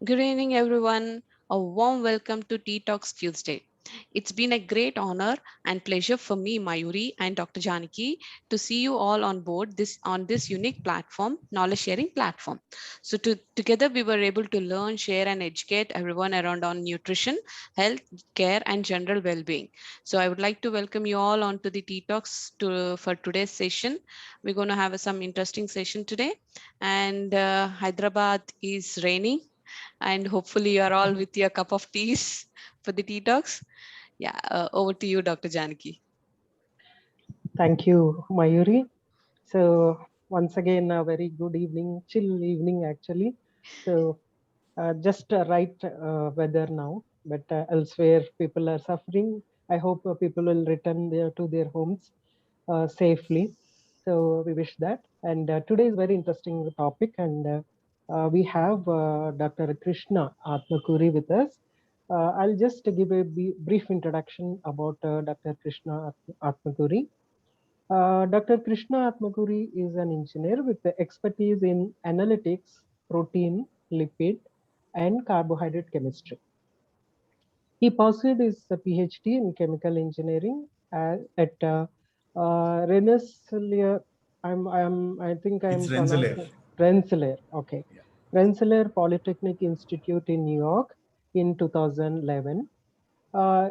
Good evening, everyone. A warm welcome to Tea Talks Tuesday. It's been a great honor and pleasure for me, Mayuri and Dr. Janaki, to see you all on board this unique platform, knowledge sharing platform. Together we were able to learn, share, and educate everyone around on nutrition, health, care, and general well-being. So I would like to welcome you all onto the Tea Talks for today's session. We're going to have some interesting session today, and Hyderabad is raining and hopefully you are all with your cup of teas for the tea talks. Yeah, over to you, Dr. Janaki. Thank you, Mayuri. So once again, a very good evening, chill evening actually. So just right weather now, but elsewhere people are suffering. I hope people will return to their homes safely. So we wish that. And today is very interesting topic, and we have Dr. Krishna Atmakuri with us. I'll just give a brief introduction about Dr. Krishna Atmakuri. Dr. Krishna Atmakuri is an engineer with expertise in analytics, protein, lipid, and carbohydrate chemistry. He pursued his PhD in chemical engineering at Rensselaer. I think It's I'm Rensselaer. pronouncing Rensselaer. Okay, Yeah. Rensselaer Polytechnic Institute in New York in 2011. Uh,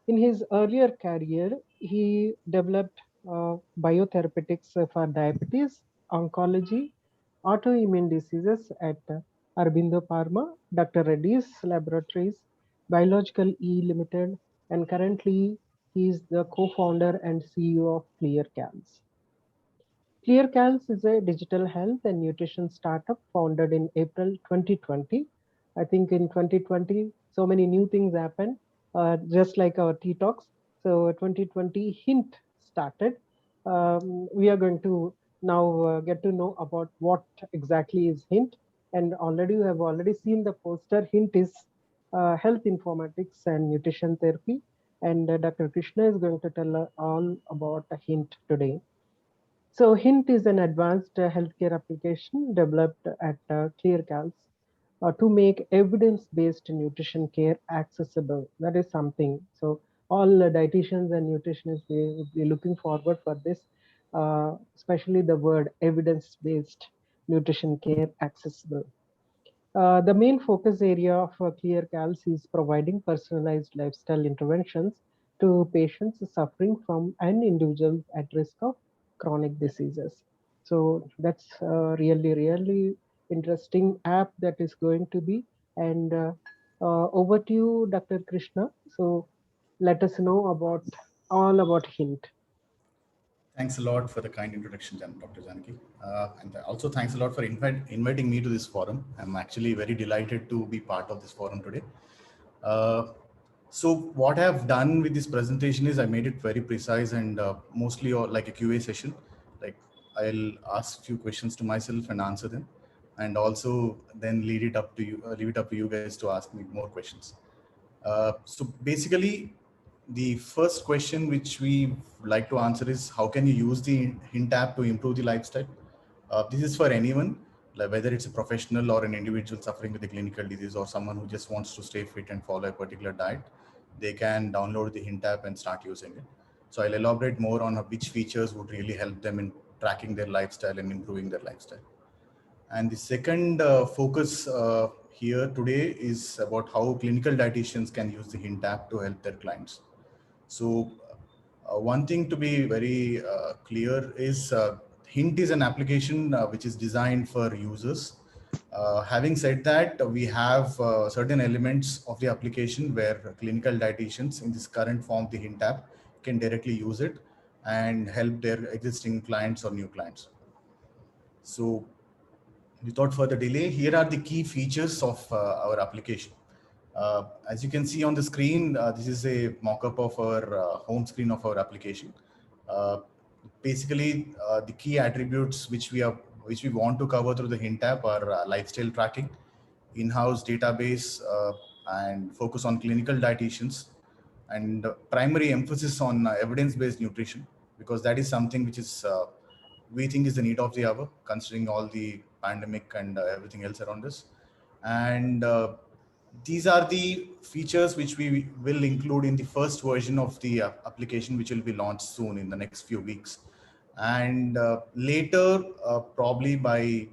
in his earlier career, he developed biotherapeutics for diabetes, oncology, autoimmune diseases at Aurobindo Pharma, Dr. Reddy's Laboratories, Biological E Limited, and currently he is the co-founder and CEO of ClearCals. ClearCals is a digital health and nutrition startup founded in April 2020. I think in 2020, so many new things happened, just like our Tea Talks. So 2020 Hint started. We are going to now get to know about what exactly is Hint. And already we have already seen the poster. Hint is health informatics and nutrition therapy. And Dr. Krishna is going to tell all about Hint today. So Hint is an advanced healthcare application developed at ClearCals to make evidence-based nutrition care accessible. That is something. So all dietitians and nutritionists will be looking forward for this, especially the word evidence-based nutrition care accessible. The main focus area of ClearCals is providing personalized lifestyle interventions to patients suffering from and individuals at risk of chronic diseases. So that's really interesting app that is going to be. And over to you, Dr. Krishna. So let us know about all about Hint. Thanks a lot for the kind introduction, Dr. Janaki. And also thanks a lot for inviting me to this forum. I'm actually very delighted to be part of this forum today. Uh, so what I've done with this presentation is I made it very precise and mostly like a QA session. Like I'll ask few questions to myself and answer them, and also then leave it up to you guys to ask me more questions. So basically, the first question which we like to answer is how can you use the Hint app to improve the lifestyle? This is for anyone, like whether it's a professional or an individual suffering with a clinical disease or someone who just wants to stay fit and follow a particular diet. They can download the Hint app and start using it. So I'll elaborate more on which features would really help them in tracking their lifestyle and improving their lifestyle. And the second focus here today is about how clinical dietitians can use the Hint app to help their clients. So one thing to be very clear is Hint is an application which is designed for users. Having said that, we have certain elements of the application where clinical dietitians in this current form, the Hint app, can directly use it and help their existing clients or new clients. So without further delay, here are the key features of our application. As you can see on the screen, this is a mock-up of our home screen of our application. Uh, basically, the key attributes which we want to cover through the Hint app are lifestyle tracking, in-house database, and focus on clinical dietitians, and primary emphasis on evidence-based nutrition, because that is something which is we think is the need of the hour, considering all the pandemic and everything else around us. And these are the features which we will include in the first version of the application, which will be launched soon in the next few weeks. And later, probably by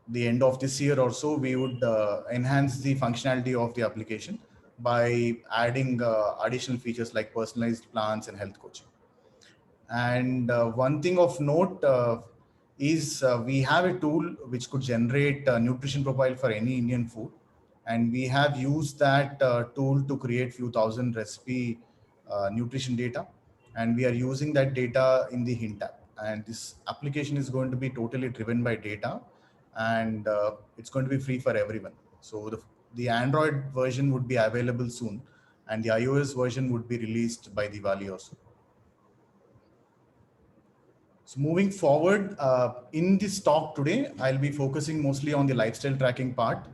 the end of this year or so, we would enhance the functionality of the application by adding additional features like personalized plans and health coaching. And one thing of note is we have a tool which could generate a nutrition profile for any Indian food. And we have used that tool to create few thousand recipe nutrition data. And we are using that data in the Hint app. And this application is going to be totally driven by data, and it's going to be free for everyone. So the Android version would be available soon, and the iOS version would be released by Diwali also. So moving forward, in this talk today, I'll be focusing mostly on the lifestyle tracking part,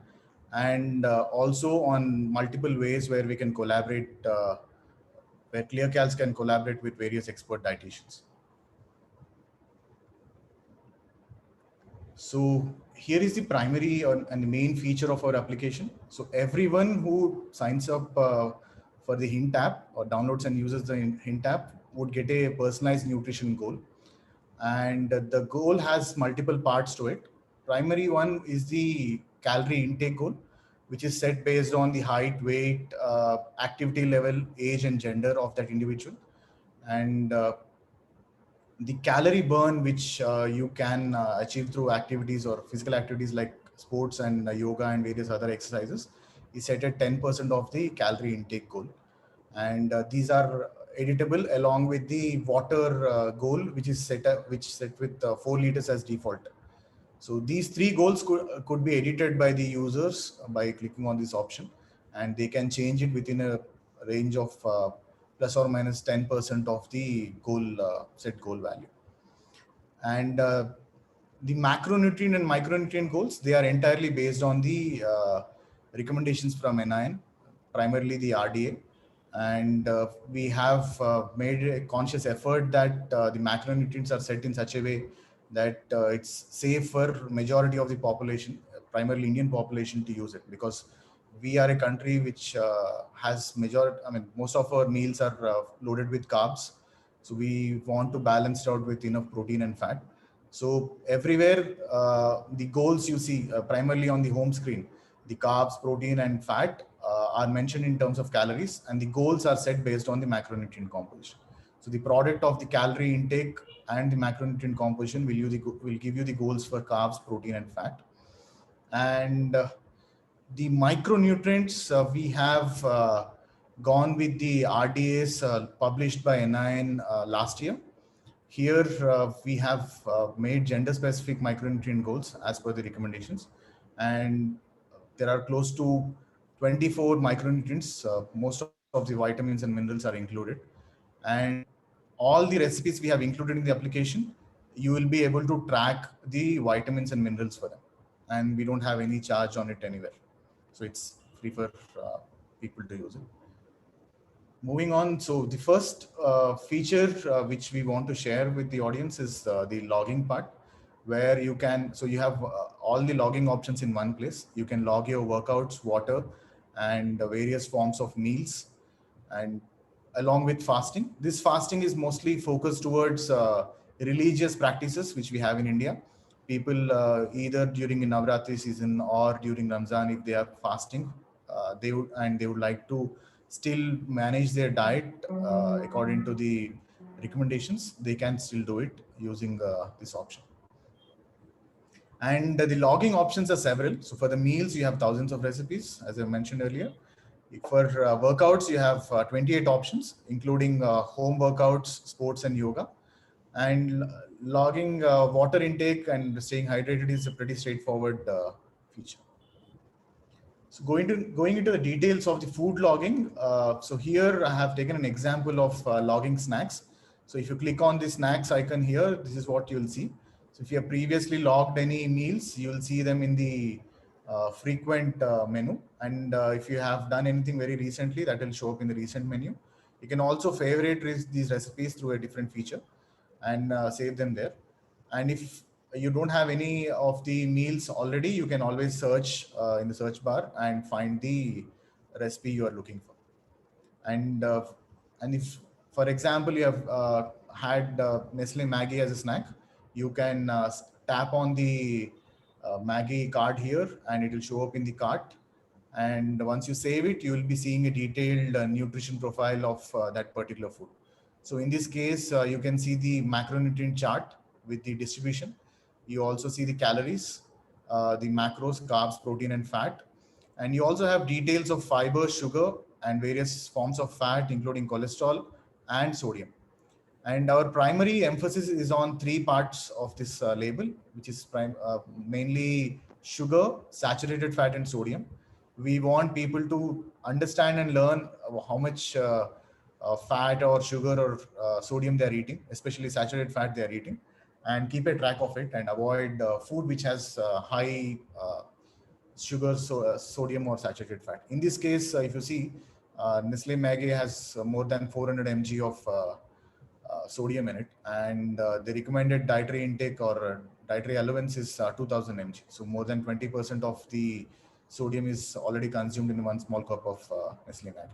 and also on multiple ways where we can collaborate, where ClearCals can collaborate with various expert dietitians. So here is the primary and the main feature of our application. So everyone who signs up for the Hint app or downloads and uses the Hint app would get a personalized nutrition goal. And the goal has multiple parts to it. Primary one is the calorie intake goal, which is set based on the height, weight, activity level, age, and gender of that individual. And the calorie burn, which you can achieve through activities or physical activities like sports and yoga and various other exercises, is set at 10% of the calorie intake goal. And these are editable along with the water goal, which is set with 4 liters as default. So these three goals could be edited by the users by clicking on this option, and they can change it within a range of plus or minus 10% of the goal set goal value. And the macronutrient and micronutrient goals, they are entirely based on the recommendations from NIN, primarily the RDA. And we have made a conscious effort that the macronutrients are set in such a way that it's safe for majority of the population, primarily Indian population, to use it, because we are a country which has most of our meals are loaded with carbs. So we want to balance it out with enough protein and fat. So everywhere, the goals you see primarily on the home screen, the carbs, protein, and fat are mentioned in terms of calories, and the goals are set based on the macronutrient composition. So the product of the calorie intake and the macronutrient composition will give you the goals for carbs, protein, and fat. And the micronutrients, we have gone with the RDAs published by NIN last year. Here we have made gender specific micronutrient goals as per the recommendations, and there are close to 24 micronutrients. Most of the vitamins and minerals are included, and all the recipes we have included in the application, you will be able to track the vitamins and minerals for them, and we don't have any charge on it anywhere. So it's free for people to use it. Moving on, so the first feature which we want to share with the audience is the logging part, where you can, so you have all the logging options in one place. You can log your workouts, water, and various forms of meals, and along with fasting. This fasting is mostly focused towards religious practices which we have in India. People either during the Navratri season or during Ramzan, if they are fasting, they would like to still manage their diet according to the recommendations, they can still do it using this option. And the logging options are several. So for the meals, you have thousands of recipes, as I mentioned earlier. For workouts, you have 28 options, including home workouts, sports, and yoga. And logging water intake and staying hydrated is a pretty straightforward feature. So going into the details of the food logging. So here I have taken an example of logging snacks. So if you click on the snacks icon here, this is what you'll see. So if you have previously logged any meals, you'll see them in the frequent menu. And if you have done anything very recently, that will show up in the recent menu. You can also favorite these recipes through a different feature and save them there. And if you don't have any of the meals already, you can always search in the search bar and find the recipe you are looking for. And if, for example, you have had Nestle Maggie as a snack, you can tap on the Maggie card here, and it will show up in the cart. And once you save it, you will be seeing a detailed nutrition profile of that particular food. So in this case, you can see the macronutrient chart with the distribution. You also see the calories, the macros, carbs, protein, and fat. And you also have details of fiber, sugar, and various forms of fat, including cholesterol and sodium. And our primary emphasis is on three parts of this label, which is mainly sugar, saturated fat, and sodium. We want people to understand and learn how much fat or sugar or sodium they're eating, especially saturated fat they're eating, and keep a track of it and avoid food which has high sugar, sodium, or saturated fat. In this case, if you see, Nestle Maggi has more than 400 mg of sodium in it, and the recommended dietary intake or dietary allowance is 2000 mg. So more than 20% of the sodium is already consumed in one small cup of Nestle Maggi.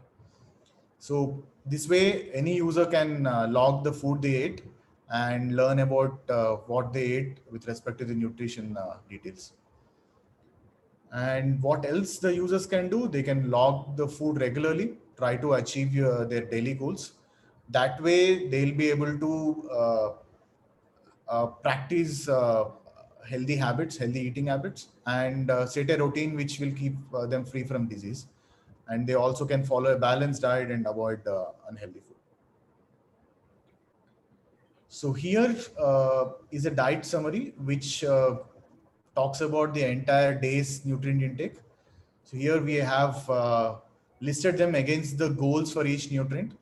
So this way, any user can log the food they ate and learn about what they ate with respect to the nutrition details. And what else the users can do? They can log the food regularly, try to achieve their daily goals. That way, they'll be able to practice healthy habits, healthy eating habits, and set a routine which will keep them free from disease. And they also can follow a balanced diet and avoid unhealthy food. So here is a diet summary which talks about the entire day's nutrient intake. So here we have listed them against the goals for each nutrient.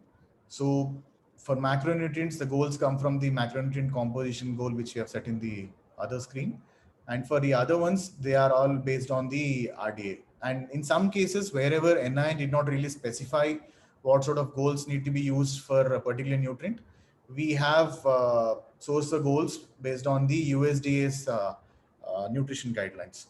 So for macronutrients, the goals come from the macronutrient composition goal, which we have set in the other screen. And for the other ones, they are all based on the RDA. And in some cases, wherever NI did not really specify what sort of goals need to be used for a particular nutrient, we have sourced the goals based on the USDA's nutrition guidelines.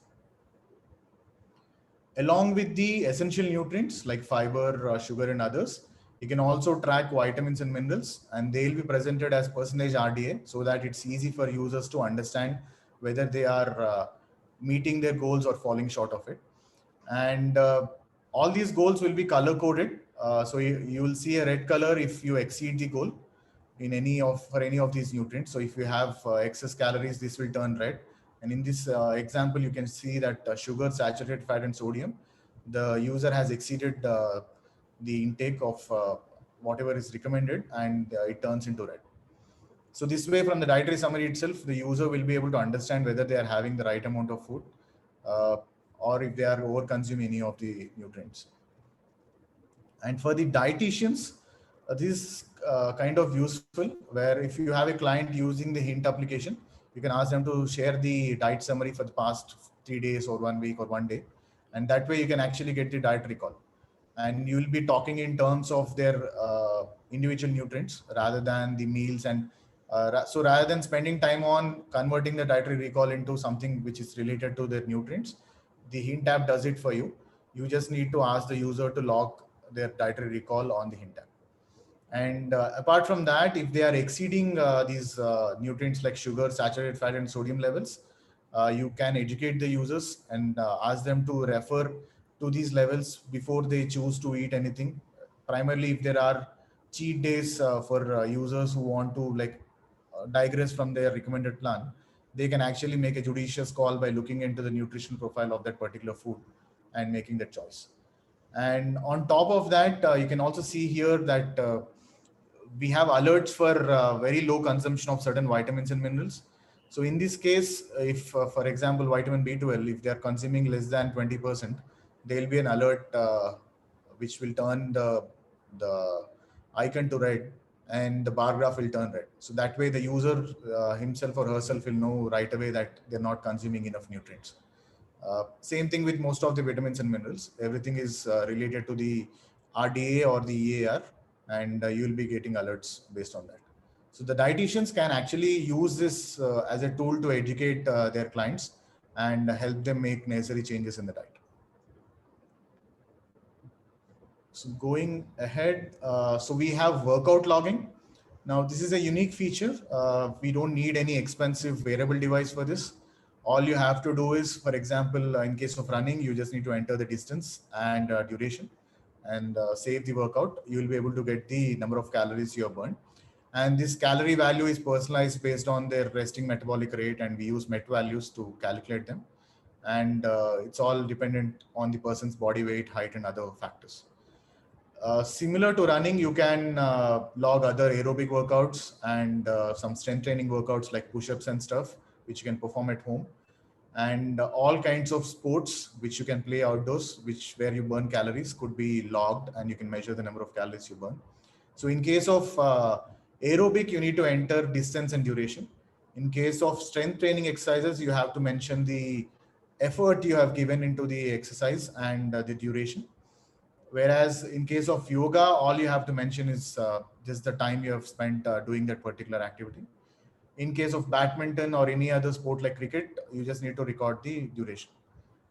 Along with the essential nutrients like fiber, sugar, and others, you can also track vitamins and minerals, and they'll be presented as percentage RDA so that it's easy for users to understand whether they are meeting their goals or falling short of it. And all these goals will be color coded. So you will see a red color if you exceed the goal in for any of these nutrients. So if you have excess calories, this will turn red. And in this example, you can see that sugar, saturated fat, and sodium, the user has exceeded the intake of whatever is recommended, and it turns into red. So this way, from the dietary summary itself, the user will be able to understand whether they are having the right amount of food or if they are over consuming any of the nutrients. And for the dietitians, this is kind of useful, where if you have a client using the Hint application, you can ask them to share the diet summary for the past 3 days or 1 week or 1 day. And that way you can actually get the diet recall. And you will be talking in terms of their individual nutrients rather than the meals. And so rather than spending time on converting the dietary recall into something which is related to their nutrients, the Hint app does it for you. You just need to ask the user to log their dietary recall on the Hint app. And apart from that, if they are exceeding these nutrients like sugar, saturated fat, and sodium levels, you can educate the users and ask them to refer to these levels before they choose to eat anything. Primarily, if there are cheat days for users who want to digress from their recommended plan, they can actually make a judicious call by looking into the nutritional profile of that particular food and making that choice. And on top of that, you can also see here that we have alerts for very low consumption of certain vitamins and minerals. So in this case, if for example, vitamin B12, if they are consuming less than 20%, there will be an alert which will turn the icon to red and the bar graph will turn red. So that way the user himself or herself will know right away that they're not consuming enough nutrients. Same thing with most of the vitamins and minerals. Everything is related to the RDA or the EAR, and you'll be getting alerts based on that. So the dietitians can actually use this as a tool to educate their clients and help them make necessary changes in the diet. So going ahead, so we have workout logging. Now this is a unique feature. We don't need any expensive wearable device for this. All you have to do is, for example, in case of running, you just need to enter the distance and duration and save the workout. You will be able to get the number of calories you have burned. And this calorie value is personalized based on their resting metabolic rate, and we use MET values to calculate them. And it's all dependent on the person's body weight, height, and other factors. Similar to running, you can log other aerobic workouts and some strength training workouts like push-ups and stuff, which you can perform at home, and all kinds of sports which you can play outdoors, where you burn calories, could be logged, and you can measure the number of calories you burn. So in case of aerobic, you need to enter distance and duration. In case of strength training exercises, you have to mention the effort you have given into the exercise and the duration. Whereas in case of yoga, all you have to mention is just the time you have spent doing that particular activity. In case of badminton or any other sport like cricket, you just need to record the duration.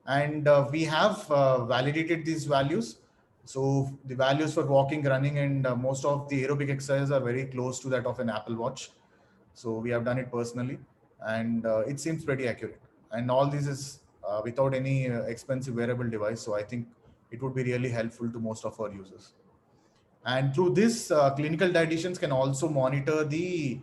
And we have validated these values. So the values for walking, running, and most of the aerobic exercises are very close to that of an Apple Watch. So we have done it personally, and it seems pretty accurate. And all this is without any expensive wearable device. So I think it would be really helpful to most of our users. And through this, clinical dietitians can also monitor the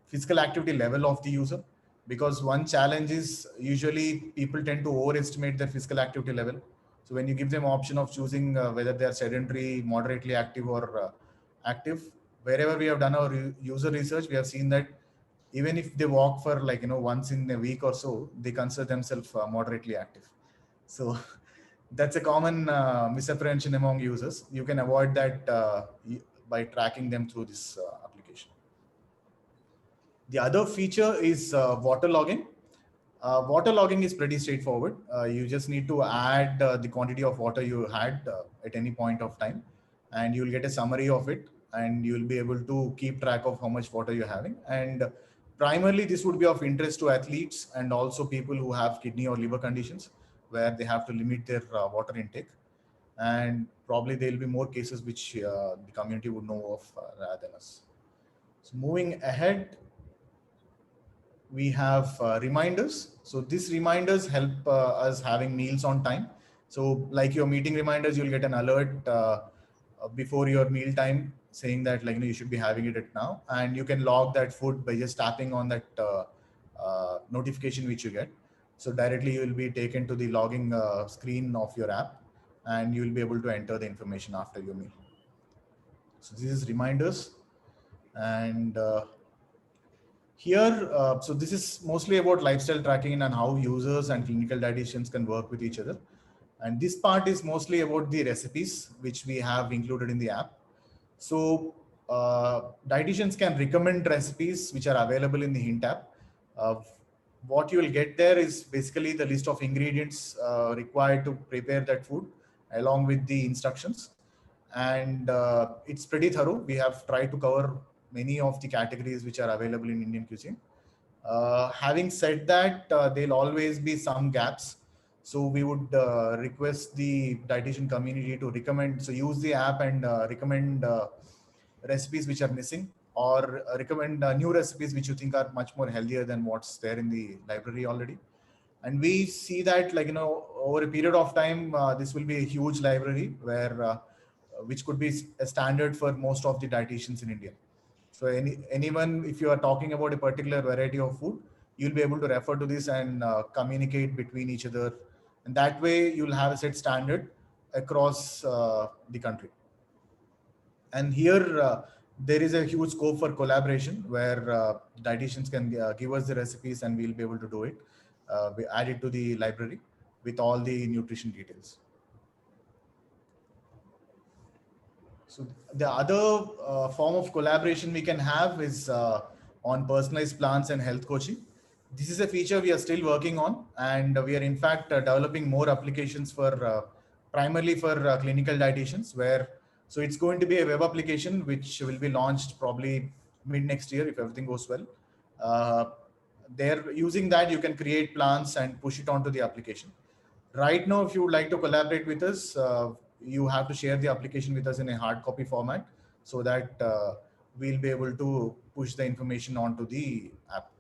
physical activity level of the user, because one challenge is usually people tend to overestimate their physical activity level. So when you give them option of choosing whether they are sedentary, moderately active, or active, wherever we have done our user research, we have seen that even if they walk for once in a week or so, they consider themselves moderately active. So that's a common misapprehension among users. You can avoid that by tracking them through this application. The other feature is water logging. Water logging is pretty straightforward. You just need to add the quantity of water you had at any point of time, and you'll get a summary of it, and you'll be able to keep track of how much water you're having. And primarily, this would be of interest to athletes and also people who have kidney or liver conditions, where they have to limit their water intake. And probably there'll be more cases which the community would know of rather than us. So moving ahead, we have reminders. So these reminders help us having meals on time. So like your meeting reminders, you'll get an alert before your meal time saying that you should be having it at now, and you can log that food by just tapping on that notification which you get. So directly you will be taken to the logging screen of your app, and you will be able to enter the information after your meal. So this is reminders. And here, so this is mostly about lifestyle tracking and how users and clinical dietitians can work with each other. And this part is mostly about the recipes which we have included in the app. So dietitians can recommend recipes which are available in the Hint app. What you will get there is basically the list of ingredients required to prepare that food along with the instructions. And it's pretty thorough. We have tried to cover many of the categories which are available in Indian cuisine. Having said that, there'll always be some gaps. So we would request the dietitian community to recommend, so use the app and recommend recipes which are missing, or recommend new recipes which you think are much more healthier than what's there in the library already. And we see that over a period of time, this will be a huge library where which could be a standard for most of the dietitians in India. So anyone, if you are talking about a particular variety of food, you'll be able to refer to this and communicate between each other. And that way you'll have a set standard across the country. And here there is a huge scope for collaboration where dietitians can give us the recipes and we'll be able to do it. We add it to the library with all the nutrition details. So the other form of collaboration we can have is on personalized plans and health coaching. This is a feature we are still working on, and we are in fact developing more applications for primarily for clinical dietitians, where so it's going to be a web application which will be launched probably mid next year if everything goes well. They're using that, you can create plans and push it onto the application. Right now, if you would like to collaborate with us, you have to share the application with us in a hard copy format so that we'll be able to push the information onto the app.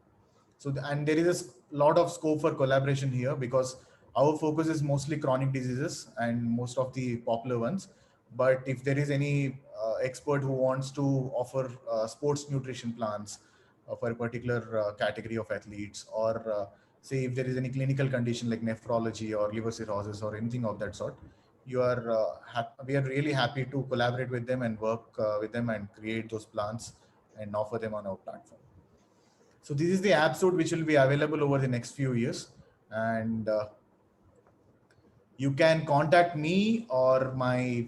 So, and there is a lot of scope for collaboration here because our focus is mostly chronic diseases and most of the popular ones. But if there is any expert who wants to offer sports nutrition plans for a particular category of athletes, or say if there is any clinical condition like nephrology or liver cirrhosis or anything of that sort, you are we are really happy to collaborate with them and work with them and create those plans and offer them on our platform. So this is the app suite which will be available over the next few years, and you can contact me or my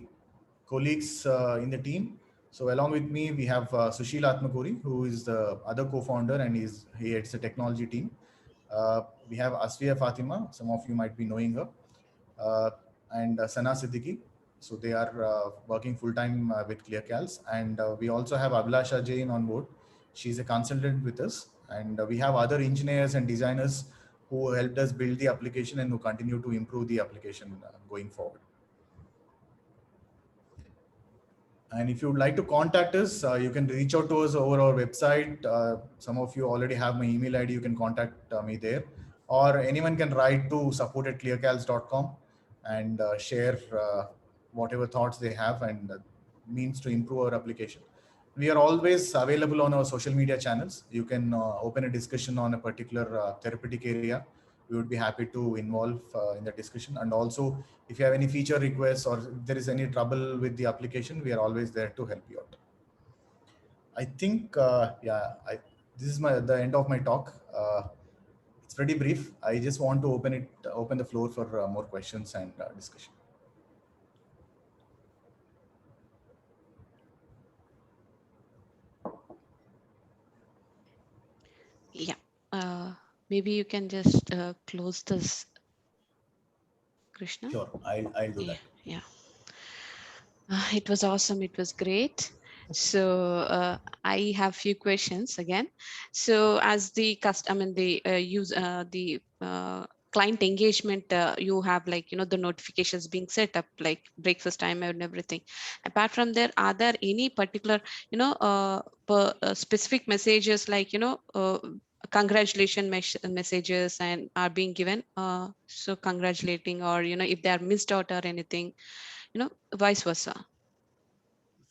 colleagues in the team. So along with me, we have Sushil Atmakuri, who is the other co-founder, and he heads the technology team. We have Asfiya Fatima, some of you might be knowing her, uh, and Sana Siddiqui. So they are working full-time with ClearCals. And we also have Abhilasha Jain on board. She's a consultant with us. And we have other engineers and designers who helped us build the application and who continue to improve the application going forward. And if you would like to contact us, you can reach out to us over our website. Some of you already have my email ID. You can contact me there, or anyone can write to support@clearcals.com and share whatever thoughts they have and means to improve our application. We are always available on our social media channels. You can open a discussion on a particular therapeutic area. We would be happy to involve in the discussion. And also, if you have any feature requests or if there is any trouble with the application, we are always there to help you out. I think, this is the end of my talk. It's pretty brief. I just want to open the floor for more questions and discussion. Yeah, maybe you can just close this, Krishna. Sure, I'll do that. Yeah. It was awesome. It was great. So I have few questions again. So as the client engagement, you have the notifications being set up like breakfast time and everything. Apart from there, are there any particular specific messages like congratulation messages and are being given? So congratulating, or if they are missed out or anything, vice versa.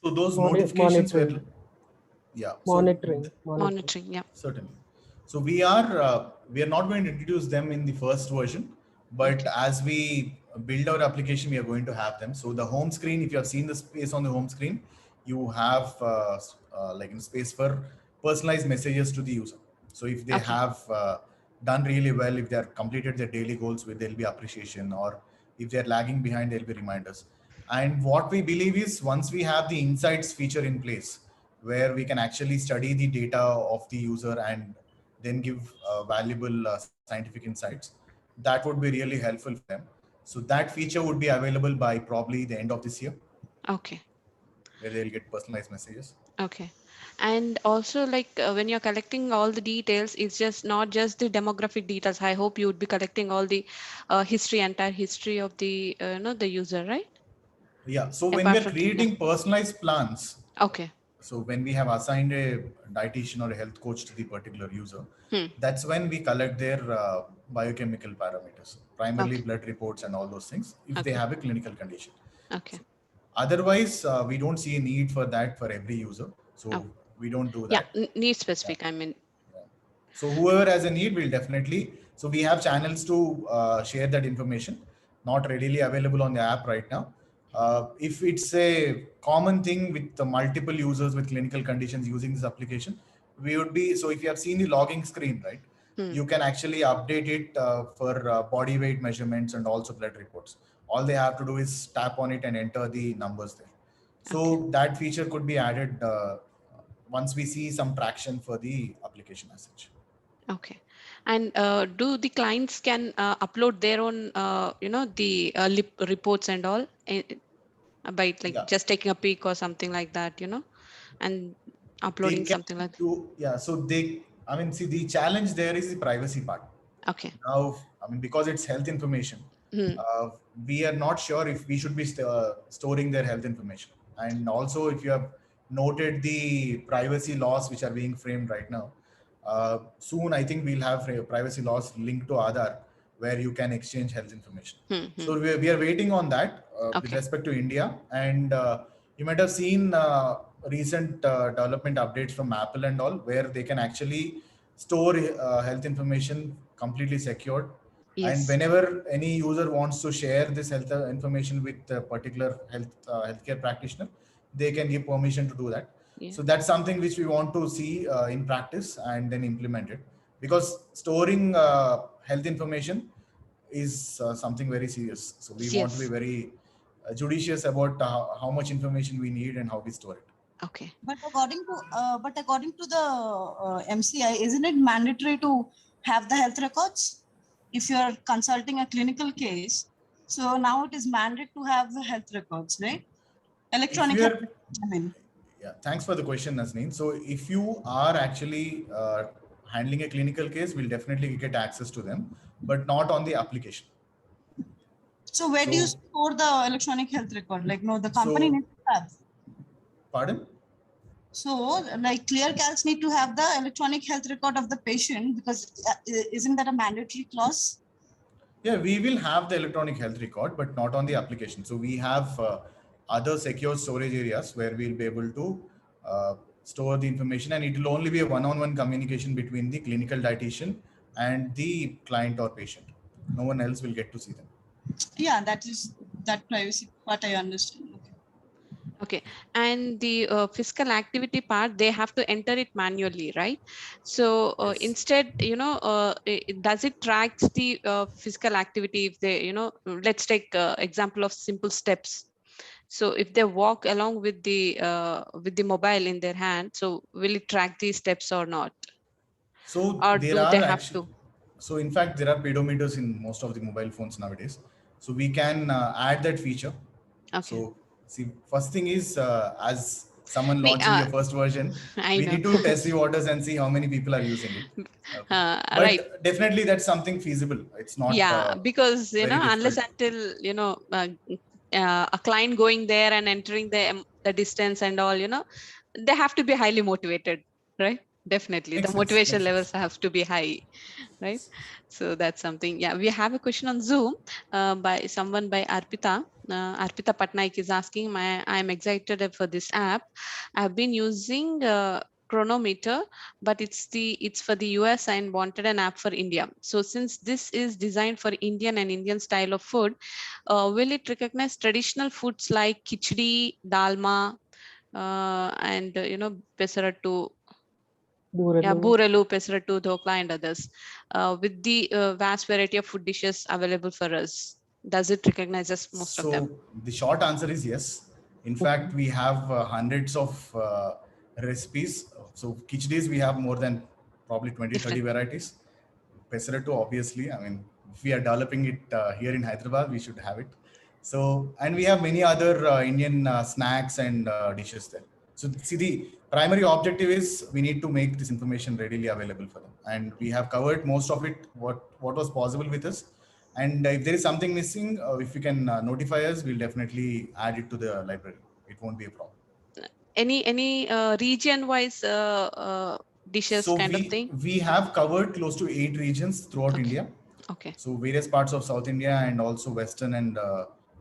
So those notifications were, monitoring. Yeah, certainly. So we are not going to introduce them in the first version, but as we build our application, we are going to have them. So the home screen, if you have seen the space on the home screen, you have like in space for personalized messages to the user. So if they have done really well, if they have completed their daily goals, there'll be appreciation, or if they're lagging behind, there'll be reminders. And what we believe is once we have the insights feature in place, where we can actually study the data of the user and then give valuable scientific insights, that would be really helpful for them. So that feature would be available by probably the end of this year. Okay. Where they'll get personalized messages. Okay. And also when you're collecting all the details, it's just not just the demographic details. I hope you would be collecting all the entire history of the the user, right? Yeah. So when we're creating personalized plans, okay. So when we have assigned a dietitian or a health coach to the particular user, that's when we collect their biochemical parameters, primarily blood reports and all those things, if they have a clinical condition. Okay. So otherwise, we don't see a need for that for every user. So we don't do that. Yeah, need specific, I mean. Yeah. So whoever has a need will definitely, so we have channels to share that information, not readily available on the app right now. If it's a common thing with the multiple users with clinical conditions using this application, we would be, so if you have seen the logging screen, right, you can actually update it for body weight measurements and also blood reports. All they have to do is tap on it and enter the numbers there. So that feature could be added once we see some traction for the application as such. Okay. And do the clients can upload their own, the reports and all by just taking a peek or something like that, and uploading can something like that. do, yeah. So they, I mean, see, the challenge there is the privacy part. Okay. Now, I mean, because it's health information, Hmm. we are not sure if we should be storing their health information. And also, if you have noted the privacy laws which are being framed right now, soon I think we'll have privacy laws linked to Aadhaar where you can exchange health information. Hmm. Hmm. So we are waiting on that with Okay. respect to India. And you might have seen recent development updates from Apple and all, where they can actually store health information completely secured. And Yes. whenever any user wants to share this health information with a particular healthcare practitioner, they can give permission to do that. Yeah. So that's something which we want to see in practice and then implement it, because storing health information is something very serious. So we want to be Yes. very judicious about how much information we need and how we store it. Okay. But according to the MCI, isn't it mandatory to have the health records if you are consulting a clinical case? So now it is mandate to have the health records, right? Electronic we are- health records, I mean. Yeah, thanks for the question, Nasneen. So if you are actually handling a clinical case, we'll definitely get access to them, but not on the application. So where do you So- store the electronic health record? Like, no, the company So- needs to have. Pardon? So like ClearCals need to have the electronic health record of the patient, because isn't that a mandatory clause? Yeah, we will have the electronic health record, but not on the application. So we have other secure storage areas where we'll be able to store the information, and it will only be a one-on-one communication between the clinical dietitian and the client or patient. No one else will get to see them. Yeah, that is that privacy part I understand. Okay. Okay. And the fiscal activity part, they have to enter it manually, right? So Yes. instead, does it tracks the fiscal activity if they, let's take example of simple steps. So if they walk along with the mobile in their hand, so will it track these steps or not? So Or there do they are have actually, to? so in fact, there are pedometers in most of the mobile phones nowadays. So we can add that feature. Okay. So see, first thing is, as someone Me, launching a first version, I we know. need to test the waters and see how many people are using it. Okay. Right. But definitely that's something feasible. It's not Yeah, because very unless difficult. until a client going there and entering the distance and all, they have to be highly motivated, right? Definitely Makes the sense. motivation Makes sense. levels have to be high, right? So that's something. Yeah, we have a question on Zoom by someone, by Arpita. Arpita Patnaik is asking, I'm excited for this app. I've been using Chronometer, but it's for the US and wanted an app for India. So since this is designed for Indian and Indian style of food, will it recognize traditional foods like khichdi, dalma, and pesarattu? Yeah, Burelu. Burelu, Pesarattu, Dhokla, and others. With the vast variety of food dishes available for us, does it recognize us, most of them? So the short answer is yes. In fact, we have hundreds of recipes. So khichdi's, we have more than probably 20, 30 Different. varieties. Pesarattu, obviously, I mean, if we are developing it here in Hyderabad, we should have it. So, and we have many other Indian snacks and dishes there. So see, the primary objective is we need to make this information readily available for them. And we have covered most of it, what was possible with us. And if there is something missing, if you can notify us, we'll definitely add it to the library. It won't be a problem. Any region-wise dishes So kind of we thing? we have covered close to 8 regions throughout Okay. India. Okay. So various parts of South India and also western and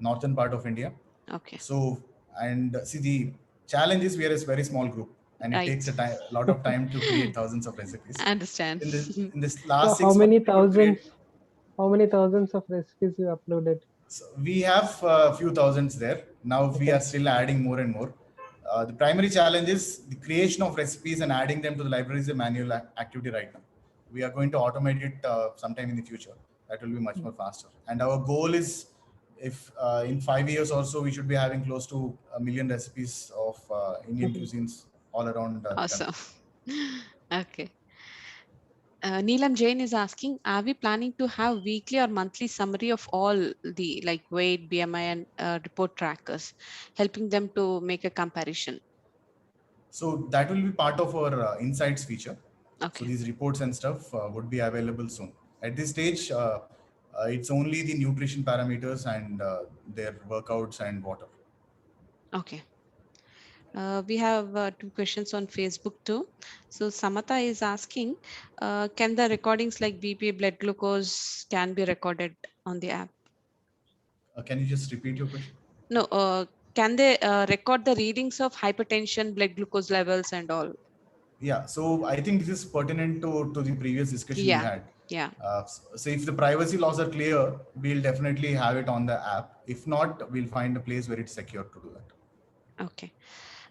northern part of India. Okay. So, and see, the challenge is we are a very small group, and it Right. takes a lot of time to create thousands of recipes. I understand. In this So last 6 how months, many we could create. thousands of recipes you uploaded? So we have a few thousands there. Now we Okay. are still adding more and more. The primary challenge is the creation of recipes and adding them to the library is a manual activity right now. We are going to automate it sometime in the future. That will be much more faster. And our goal is, if in 5 years or so, we should be having close to 1 million recipes of Indian cuisines all around the country. Awesome. Okay. Neelam Jain is asking, are we planning to have weekly or monthly summary of all the like weight, BMI, and report trackers, helping them to make a comparison? So that will be part of our insights feature. So Okay. these reports and stuff would be available soon. At this stage, it's only the nutrition parameters and their workouts and water. Okay. We have two questions on Facebook too. So Samata is asking, can the recordings like BP, blood glucose can be recorded on the app? Can you just repeat your question? No, can they record the readings of hypertension, blood glucose levels and all? Yeah, so I think this is pertinent to the previous discussion we Yeah, had. yeah. So if the privacy laws are clear, we'll definitely have it on the app. If not, we'll find a place where it's secure to do that. Okay.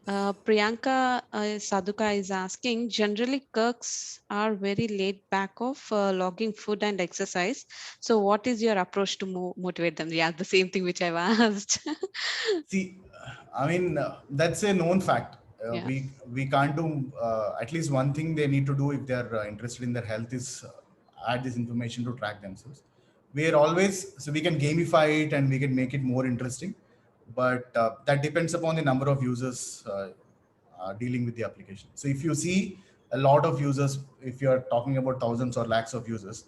Priyanka Saduka is asking, generally cooks are very laid back of logging food and exercise. So what is your approach to motivate them? Yeah, the same thing which I've asked. See, I mean, that's a known fact. Yeah. We can't do at least one thing they need to do if they're interested in their health is add this information to track themselves. We are always, so we can gamify it and we can make it more interesting, but that depends upon the number of users dealing with the application. So if you see a lot of users, if you're talking about thousands or lakhs of users,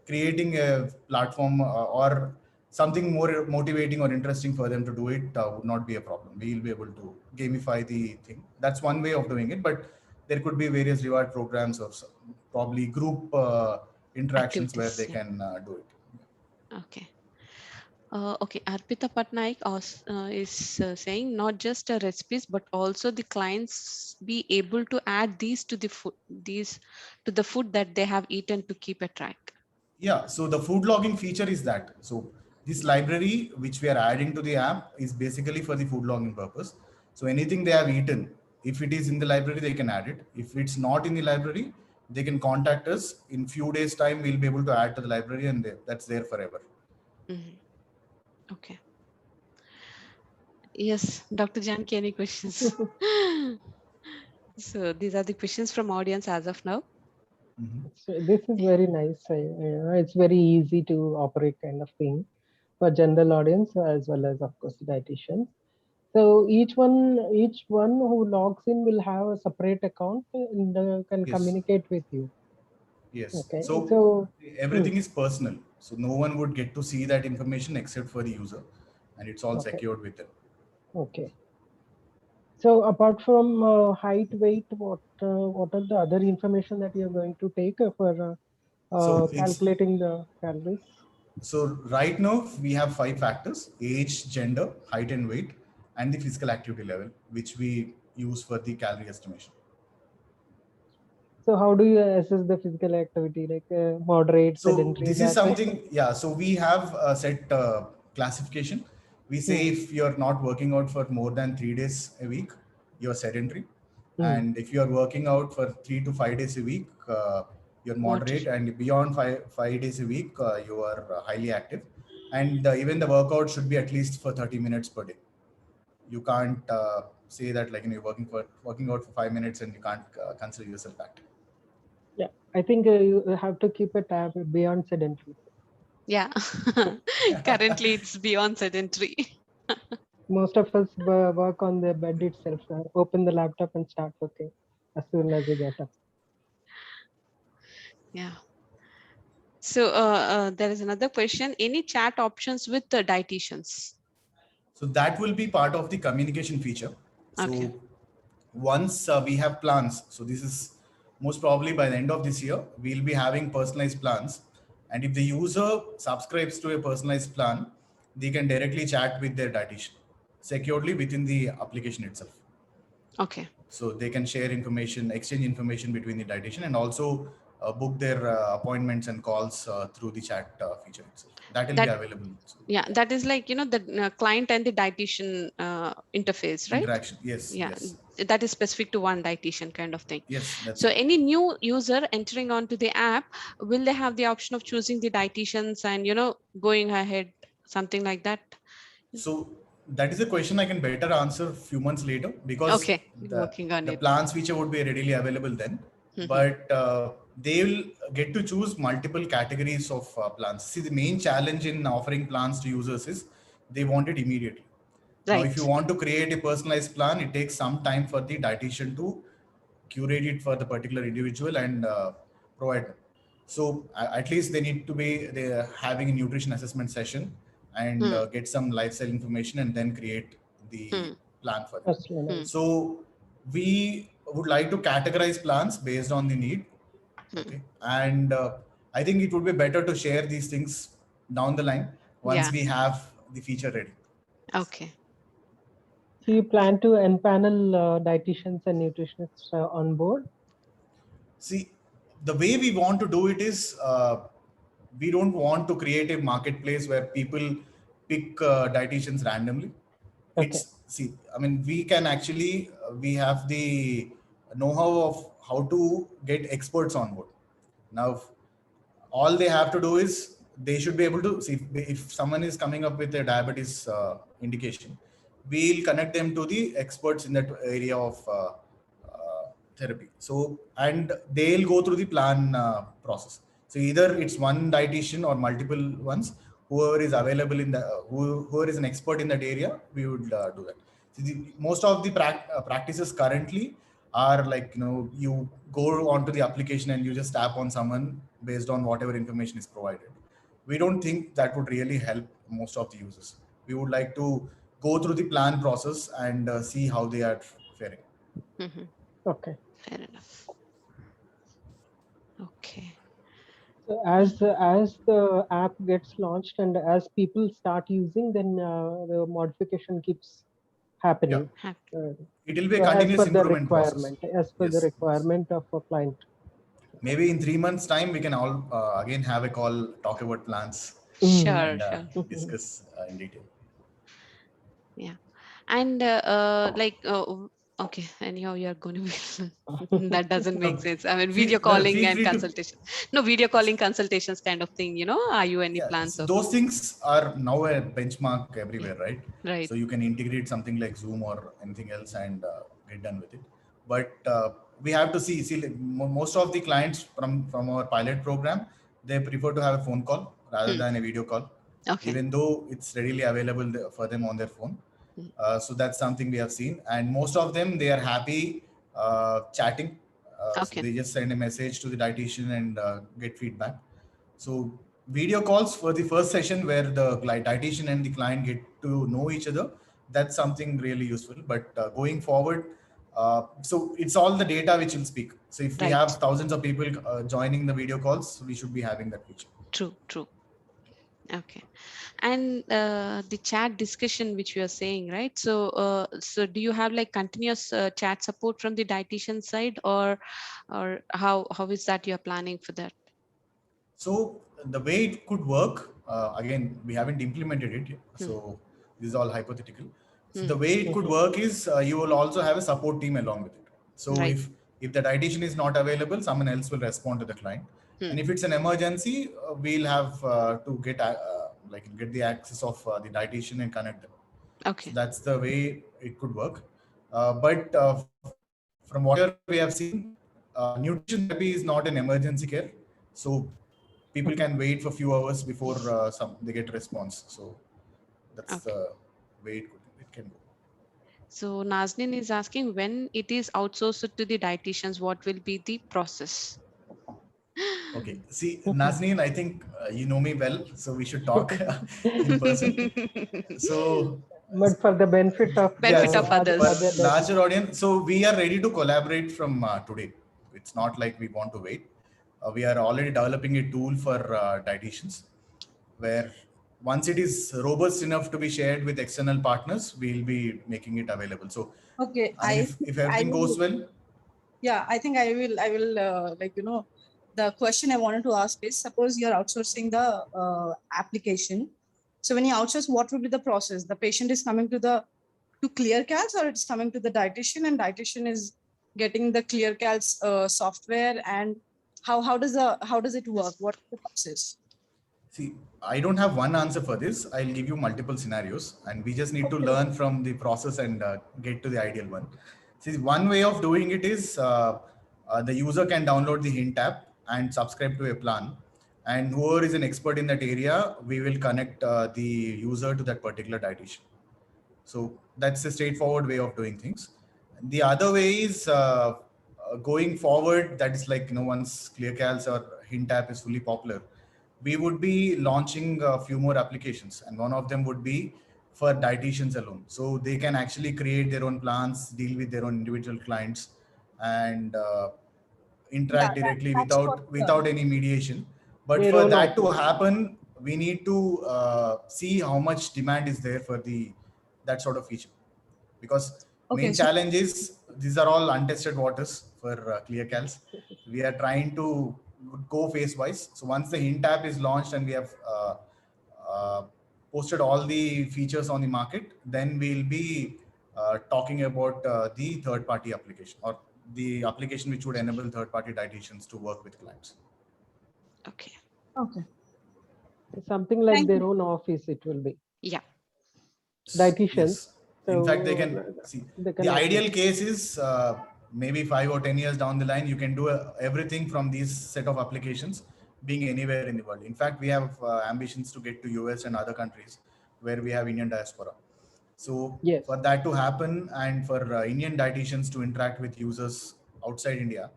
creating a platform or something more motivating or interesting for them to do it would not be a problem. We'll be able to gamify the thing. That's one way of doing it, but there could be various reward programs or probably group interactions where Activities. they Yeah. can do it. Okay. Okay, Arpita Patnaik is saying not just recipes, but also the clients be able to add these to the food, these to the food that they have eaten to keep a track. Yeah, so the food logging feature is that. So this library, which we are adding to the app, is basically for the food logging purpose. So anything they have eaten, if it is in the library, they can add it. If it's not in the library, they can contact us. In few days' time, we'll be able to add to the library, and that's there forever. Mhm. Okay. Yes, Dr. Janki, any questions? So these are the questions from audience as of now. Mhm. So this is very nice. It's very easy to operate kind of thing for general audience as well as of course dietitians. So each one who logs in will have a separate account and can Yes, communicate with you. yes. Okay. So So everything is personal. So no one would get to see that information except for the user, and it's all okay. secured with them. Okay. So apart from height, weight, what are the other information that you're going to take for So it's calculating the calories? So right now we have 5 factors: age, gender, height and weight, and the physical activity level, which we use for the calorie estimation. So how do you assess the physical activity, like moderate, So sedentary, this is that way? something, yeah. So we have a set classification. We say Hmm. if you're not working out for more than 3 days a week, you're sedentary. Hmm. And if you're working out for 3 to 5 days a week, you're moderate. Moderate. And beyond five days a week, you are highly active. And even the workout should be at least for 30 minutes per day. You can't say that like you're working out for 5 minutes and you can't consider yourself active. Yeah, I think you have to keep a tab beyond sedentary. Yeah. Currently it's beyond sedentary. Most of us work on the bed itself, open the laptop and start working as soon as we get up. Yeah. So there is another question. Any chat options with the dietitians? So that will be part of the communication feature. Okay. So once we have plans, so this is most probably by the end of this year, we'll be having personalized plans. And if the user subscribes to a personalized plan, they can directly chat with their dietitian securely within the application itself. Okay. So they can share information, exchange information between the dietitian, and also book their appointments and calls through the chat feature itself. That will be That, available. yeah, that is like, the client and the dietitian interface, right? Interaction. Yes, Yeah, yes, that is specific to one dietitian kind of thing. yes, that's So right. any new user entering onto the app, will they have the option of choosing the dietitians and, going ahead, something like that? So that is a question I can better answer a few months later, because Okay, the working on the it. plans feature would be readily available then. But they will get to choose multiple categories of plans. See, the main challenge in offering plans to users is they want it immediately. Now, if you Right. want to create a personalized plan, it takes some time for the dietitian to curate it for the particular individual and provide them. So at least they need to be having a nutrition assessment session and Hmm. get some lifestyle information and then create the Hmm. plan for them. That's really Hmm. nice. So we would like to categorize plans based on the need. Hmm. Okay. And I think it would be better to share these things down the line once Yeah. we have the feature ready. Okay. So you plan to empanel dietitians and nutritionists on board? See, the way we want to do it is we don't want to create a marketplace where people pick dietitians randomly. Okay. See, I mean, we can actually, we have the know-how of how to get experts on board. Now, all they have to do is they should be able to see if someone is coming up with a diabetes indication, we'll connect them to the experts in that area of therapy. So, and they'll go through the plan process. So either it's one dietitian or multiple ones, whoever is available in the, whoever is an expert in that area, we would do that. So most of the practices currently are like, you go onto the application and you just tap on someone based on whatever information is provided. We don't think that would really help most of the users. We would like to go through the plan process and see how they are faring. Mhm. Okay. Fair enough. Okay. So as the app gets launched and as people start using, then the modification keeps Yeah, happening. Happy. it will be a So as continuous per the improvement process. requirement, as per the Yes. requirement of a client. Maybe in 3 months' time, we can all again have a call, talk about plans, Mm. Sure, and sure. discuss in detail. Yeah. And okay, anyhow, you're going to be that doesn't make Uh, sense. I mean, video well, calling feel and free to. consultation. No, video calling consultations kind of thing, are you any Yeah, plans of? those things are now a benchmark Yeah. everywhere, right? Right. So you can integrate something like Zoom or anything else and get done with it. But we have to see like, most of the clients from our pilot program, they prefer to have a phone call rather Hmm. than a video call, Okay. even though it's readily available for them on their phone. Hmm. So that's something we have seen, and most of them, they are happy chatting. So Okay. they just send a message to the dietitian and get feedback. So video calls for the first session where the dietitian and the client get to know each other, that's something really useful. But going forward, so it's all the data which will speak. So if we Right. have thousands of people joining the video calls, we should be having that feature. True. True. Okay. And the chat discussion which we are saying, right? So do you have like continuous chat support from the dietitian side, or how is that you're planning for that? So the way it could work, again, we haven't implemented it, Hmm. so this is all hypothetical. So Hmm. the way it could work is you will also have a support team along with it. So Right. if the dietitian is not available, someone else will respond to the client. Hmm. And if it's an emergency, we'll have to get the access of the dietitian and connect them. So Okay. that's the way it could work. But from whatever we have seen, nutrition therapy is not an emergency care. So people can wait for a few hours before they get a response. So that's Okay. the way it can go. So Nazneen is asking, when it is outsourced to the dietitians, what will be the process? Okay. See, Nazneen, I think you know me well, so we should talk in person. So But for the benefit of Benefit yes, of others. for other larger audience. So we are ready to collaborate from today. It's not like we want to wait. We are already developing a tool for dietitians, where once it is robust enough to be shared with external partners, we'll be making it available. So, Okay, I mean, if I everything goes will, well, yeah, I think I will the question I wanted to ask is, suppose you're outsourcing the application. So when you outsource, what will be the process? The patient is coming to ClearCals, or it's coming to the dietitian, and dietitian is getting the ClearCals software, and how does it work? What's the process? see, I don't have one answer for this. I'll give you multiple scenarios, and we just need to Okay. learn from the process and get to the ideal one. See, one way of doing it is the user can download the Hint app and subscribe to a plan. And whoever is an expert in that area, we will connect the user to that particular dietitian. So that's a straightforward way of doing things. The other way is going forward. That is like, once ClearCals or Hint app is fully popular, we would be launching a few more applications, and one of them would be for dietitians alone. So they can actually create their own plans, deal with their own individual clients, and interact directly that's what. without any mediation. But Their for own that to office. happen, we need to see how much demand is there for that sort of feature, because Okay, main so challenge is these are all untested waters for ClearCals. We are trying to go phase wise. So once the Hint app is launched and we have uh, posted all the features on the market, then we'll be talking about the third party application, or the application which would enable third party dietitians to work with clients. Okay. okay. Something like Thank their you. own office, it will be. Yeah. Dietitians. Yes. So In fact, they can see they can the access. ideal case is maybe 5 or 10 years down the line, you can do everything from these set of applications being anywhere in the world. In fact, we have ambitions to get to US and other countries where we have Indian diaspora. So Yes. for that to happen, and for Indian dietitians to interact with users outside India,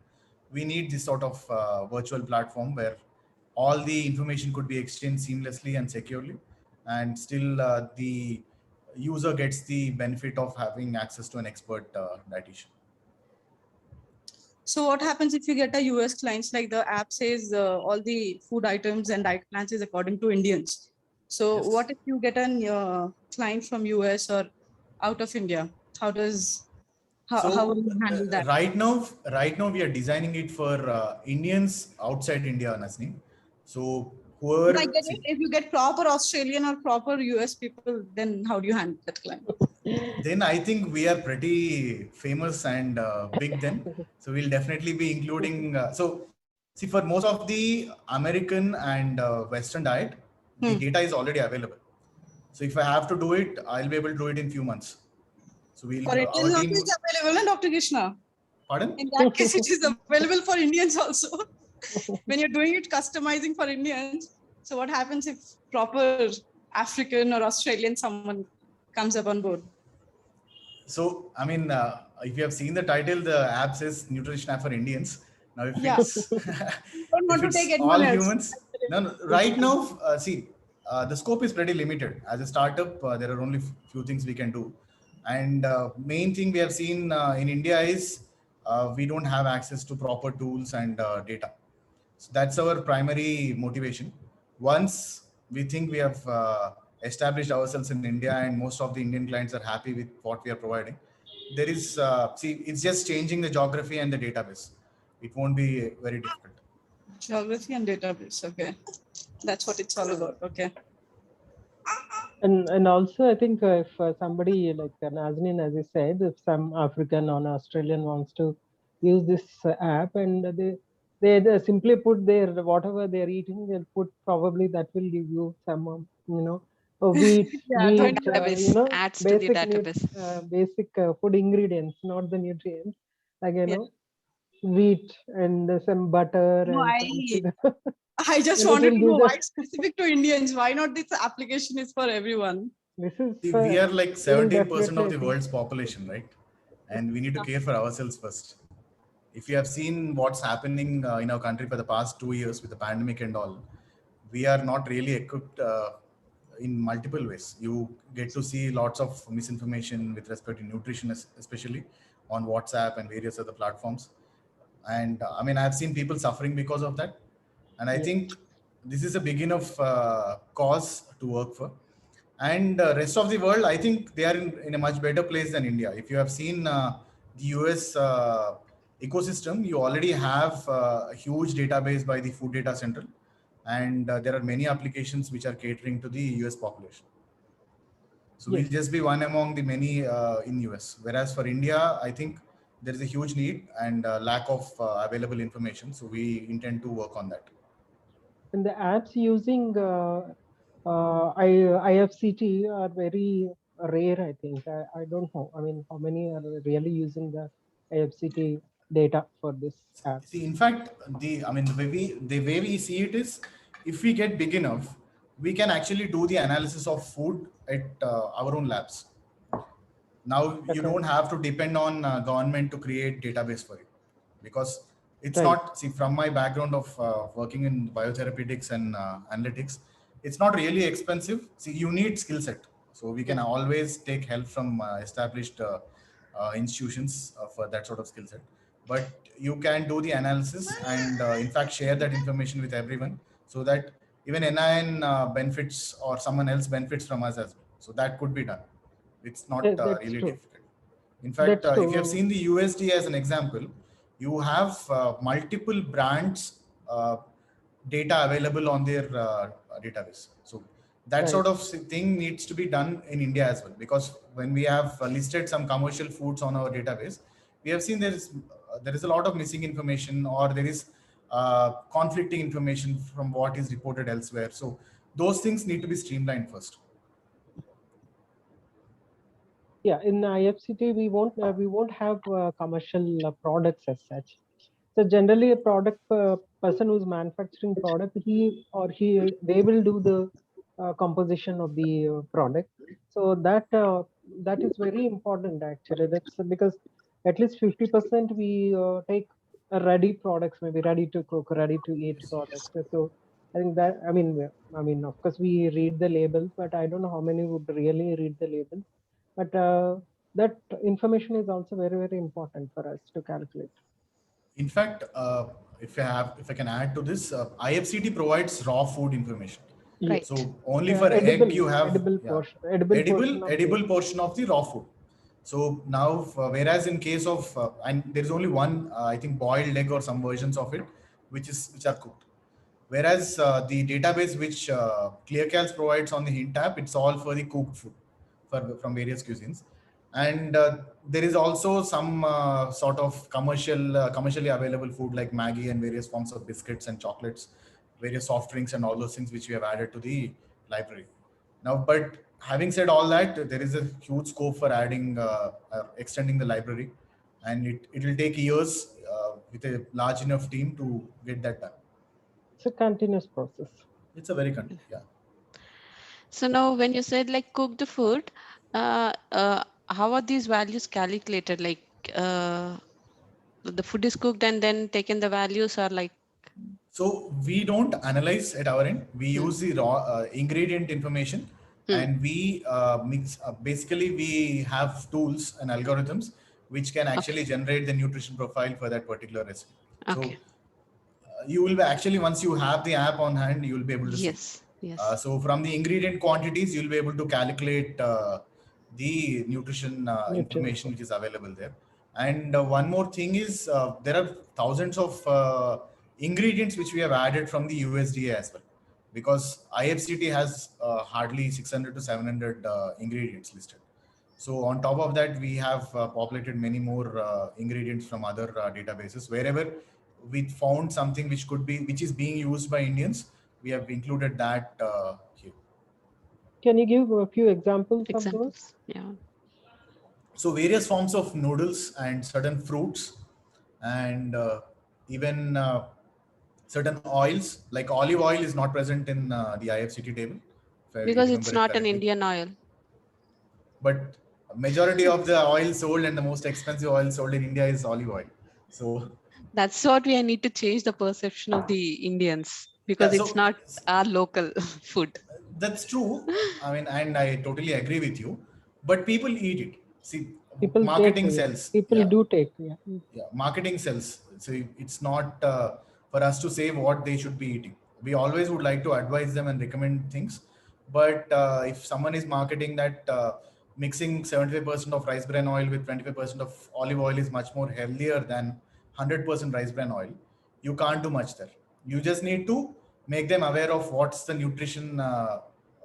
we need this sort of virtual platform where all the information could be exchanged seamlessly and securely, and still the user gets the benefit of having access to an expert dietitian. So what happens if you get a US clients, like the app says all the food items and diet plans is according to Indians. So Yes. what if you get a client from US or out of India? How will you handle that? Right now we are designing it for Indians outside India, Nasni. So But I whoever, get it. If you get proper Australian or proper US people, then how do you handle that client? then I think we are pretty famous and big then. So we'll definitely be including. So see, for most of the American and Western diet, the data is already available. So if I have to do it, I'll be able to do it in few months. So we'll For our Indians also team. it's available, and Dr. Krishna. Pardon? In that case, it is available for Indians also. When you're doing it customizing for Indians, so what happens if proper African or Australian someone comes up on board? So, I mean, if you have seen the title, the app says Nutrition App for Indians. Now, if Yeah. it's Don't want if to it's take all anyone else. humans, no, right now, see, the scope is pretty limited. As a startup, there are only few things we can do, and main thing we have seen in India is we don't have access to proper tools and data. So that's our primary motivation. Once we think we have established ourselves in India and most of the Indian clients are happy with what we are providing, there is, it's just changing the geography and the database. It won't be very difficult. Geography and database. Okay. That's what it's all about. Okay. And also, I think if somebody like Nazanin, as you said, if some African or Australian wants to use this app, and they simply put their whatever they're eating, they'll put, probably that will give you some wheat, Yeah, meat, Database adds to the database. basic food ingredients, not the nutrients, like Yeah. wheat and some butter No, and some sugar. I just And it wanted will to know give why specific to Indians. Why not this application is for everyone? This is See, we are like 17% definitely, of I the think. world's population, right? And we need to care for ourselves first. If you have seen what's happening in our country for the past 2 years with the pandemic and all, we are not really equipped in multiple ways. You get to see lots of misinformation with respect to nutrition, especially on WhatsApp and various other platforms. And I mean, I've seen people suffering because of that. And I think this is a beginning of cause to work for. And rest of the world, I think they are in a much better place than India. If you have seen the US ecosystem, you already have a huge database by the Food Data Central, and there are many applications which are catering to the US population. So we'll just be one among the many in US. Whereas for India, I think there is a huge need and lack of available information. So we intend to work on that. And the apps using IFCT are very rare, I think. I don't know. I mean, how many are really using the IFCT data for this app? See, in fact, the way we see it is, if we get big enough, we can actually do the analysis of food at our own labs. Now you Okay. don't have to depend on government to create database for it, because it's Right. not, see, from my background of working in biotherapeutics and analytics, it's not really expensive. See, you need skill set, so we can always take help from established institutions for that sort of skill set, but you can do the analysis and in fact share that information with everyone, so that even NIN benefits or someone else benefits from us as well. So that could be done. It's not That's really true. difficult. In fact, That's if you have true. seen the USD as an example, you have multiple brands data available on their database. So that Right. sort of thing needs to be done in India as well, because when we have listed some commercial foods on our database, we have seen there is a lot of missing information, or there is conflicting information from what is reported elsewhere. So those things need to be streamlined first. Yeah, in IFCT we won't have commercial products as such. So generally, a product person who's manufacturing product, they will do the composition of the product. So that is very important actually. That's because at least 50% we take ready products, maybe ready to cook, ready to eat products. So I think that I mean of course we read the labels, but I don't know how many would really read the labels. But that information is also very, very important for us to calculate. In fact, if I can add to this, IFCT provides raw food information. Yes. Right. So only for egg you have Edible portion of edible portion of the raw food. So now, whereas in case of and there is only one I think boiled egg or some versions of it which are cooked. Whereas the database which ClearCals provides on the Hint app, it's all for the cooked food from various cuisines. And there is also some sort of commercially available food like Maggi and various forms of biscuits and chocolates, various soft drinks and all those things which we have added to the library. Now, but having said all that, there is a huge scope for adding, extending the library, and it will take years with a large enough team to get that done. It's a continuous process. It's a very yeah. So now when you said like cook the food, how are these values calculated? Like the food is cooked and then taken the values are like. So we don't analyze at our end. We use the raw ingredient information, and we mix. Basically, we have tools and algorithms which can actually generate the nutrition profile for that particular recipe. Okay. So you will be actually, once you have the app on hand, you will be able to see. Yes. So from the ingredient quantities, you'll be able to calculate the nutrition information which is available there. And one more thing is there are thousands of ingredients which we have added from the USDA as well, because IFCT has hardly 600 to 700 ingredients listed. So on top of that, we have populated many more ingredients from other databases. Wherever we found something which is being used by Indians, we have included that here. Can you give a few examples of those? Yeah. So various forms of noodles and certain fruits, and even certain oils, like olive oil is not present in the IFCT table, if I Because remember it's it not an correctly. Indian oil. But majority of the oil sold and the most expensive oil sold in India is olive oil. So that's what we need to change the perception of the Indians, because it's not our local food. That's true. I mean, and I totally agree with you. But people eat it. See, People marketing take, sells. People do take. Yeah. Yeah, marketing sells. So it's not for us to say what they should be eating. We always would like to advise them and recommend things. But if someone is marketing that mixing 75% of rice bran oil with 25% of olive oil is much more healthier than 100% rice bran oil, you can't do much there. You just need to make them aware of what's the nutrition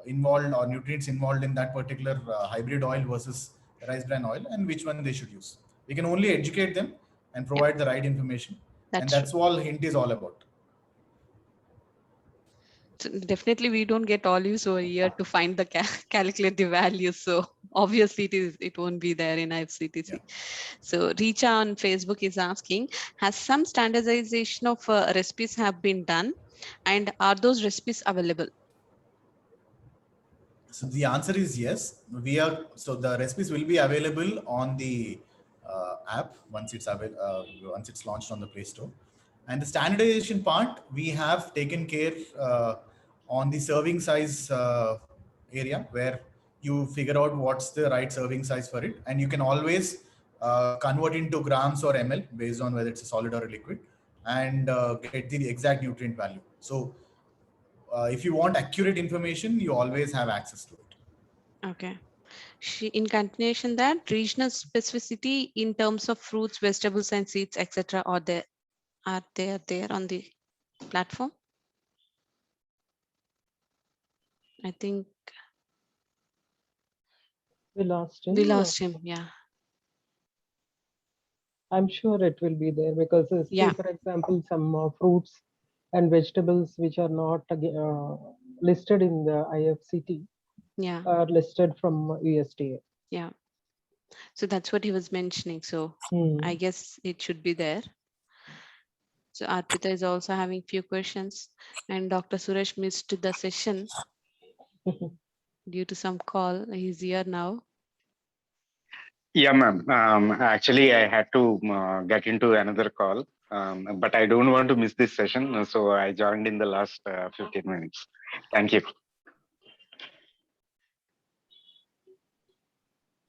involved or nutrients involved in that particular hybrid oil versus rice bran oil, and which one they should use. We can only educate them and provide the right information. And that's all Hint is all about. So definitely we don't get olives over here to find the calculate the values. So obviously it won't be there in IFCTC. Yeah. So Richa on Facebook is asking, has some standardization of recipes have been done, and are those recipes available? So the answer is yes. So the recipes will be available on the app once once it's launched on the Play Store. And the standardization part, we have taken care on the serving size area, where you figure out what's the right serving size for it, and you can always convert into grams or ml based on whether it's a solid or a liquid, and get the exact nutrient value. So if you want accurate information, you always have access to it. Okay. In continuation, that regional specificity in terms of fruits, vegetables, and seeds, etc., are there on the platform? I think We lost him. we lost him. Yeah. I'm sure it will be there because, Yeah. see, for example, some fruits and vegetables which are not listed in the IFCT Yeah. are listed from USDA. Yeah. So that's what he was mentioning. So I guess it should be there. So Arpita is also having few questions, and Dr. Suresh missed the session due to some call. He's here now. Yeah, ma'am. Actually, I had to get into another call, but I don't want to miss this session, so I joined in the last 15 minutes. Thank you.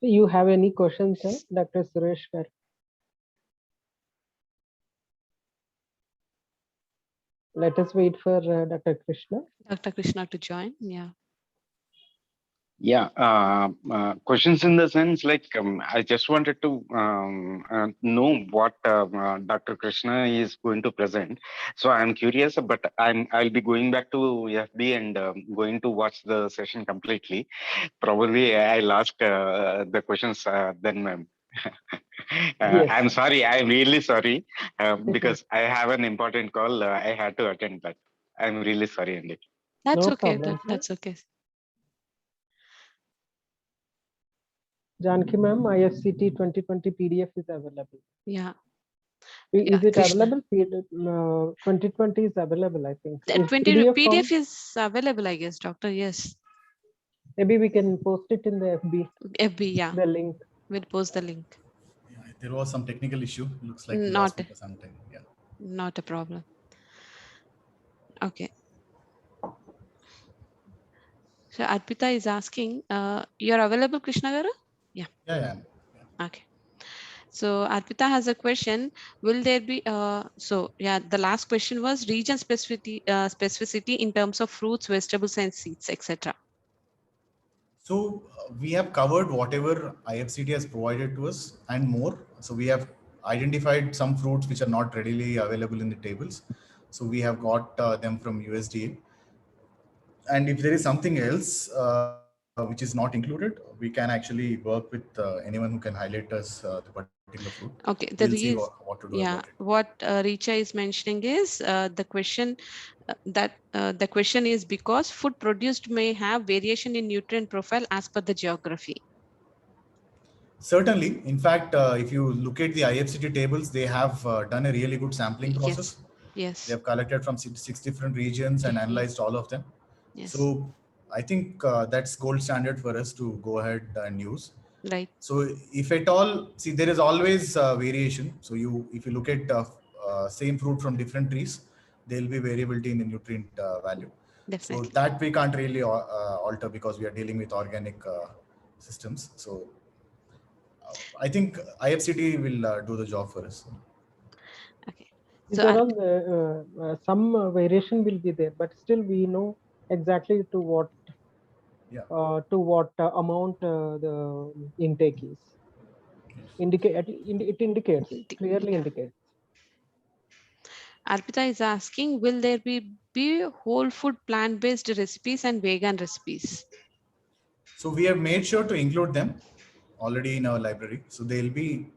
You have any questions, Dr. Suresh? Let us wait for Dr. Krishna. Dr. Krishna to join. Yeah. Yeah, questions in the sense like I just wanted to know what Dr. Krishna is going to present. So I'm curious, but I'll be going back to FB and going to watch the session completely. Probably I'll ask the questions then, ma'am. Yes. I'm sorry. I'm really sorry because I have an important call. I had to attend that. I'm really sorry, Andy. That's No okay. problem, That's okay. Janki ma'am, IFCT 2020 PDF is available. Yeah. Is it Krishna. available? 2020 is available, I think. That 20 PDF is available, I guess, Doctor. Yes. Maybe we can post it in the FB. FB, yeah. The link. We'll post the link. Yeah, there was some technical issue. Looks like we Not lost it for some time. Yeah. Not a problem. Okay. So Arpita is asking, you're available, Krishna Garu? Yeah. Yeah. Okay. So Arpita has a question. Will there be the last question was region specificity in terms of fruits, vegetables, and seeds, etc. So we have covered whatever IFCT has provided to us and more. So we have identified some fruits which are not readily available in the tables. So we have got them from USDA. And if there is something else which is not included, we can actually work with anyone who can highlight us the particular fruit. Okay, we'll see what to do about it. What Richa is mentioning is the question the question is because food produced may have variation in nutrient profile as per the geography. Certainly. In fact, if you look at the IFCT tables, they have done a really good sampling process. Yes. They have collected from six different regions and analyzed all of them. Yes. So I think that's gold standard for us to go ahead and use. Right. So if at all, see, there is always variation. So if you look at same fruit from different trees, there will be variability in the nutrient value. Definitely. So that we can't really alter because we are dealing with organic systems. So I think IFCT will do the job for us. Okay. So some variation will be there, but still we know exactly to what amount the intake is. It indicates, clearly indicates. Arpita is asking, will there be whole food plant-based recipes and vegan recipes? So we have made sure to include them already in our library. So they'll be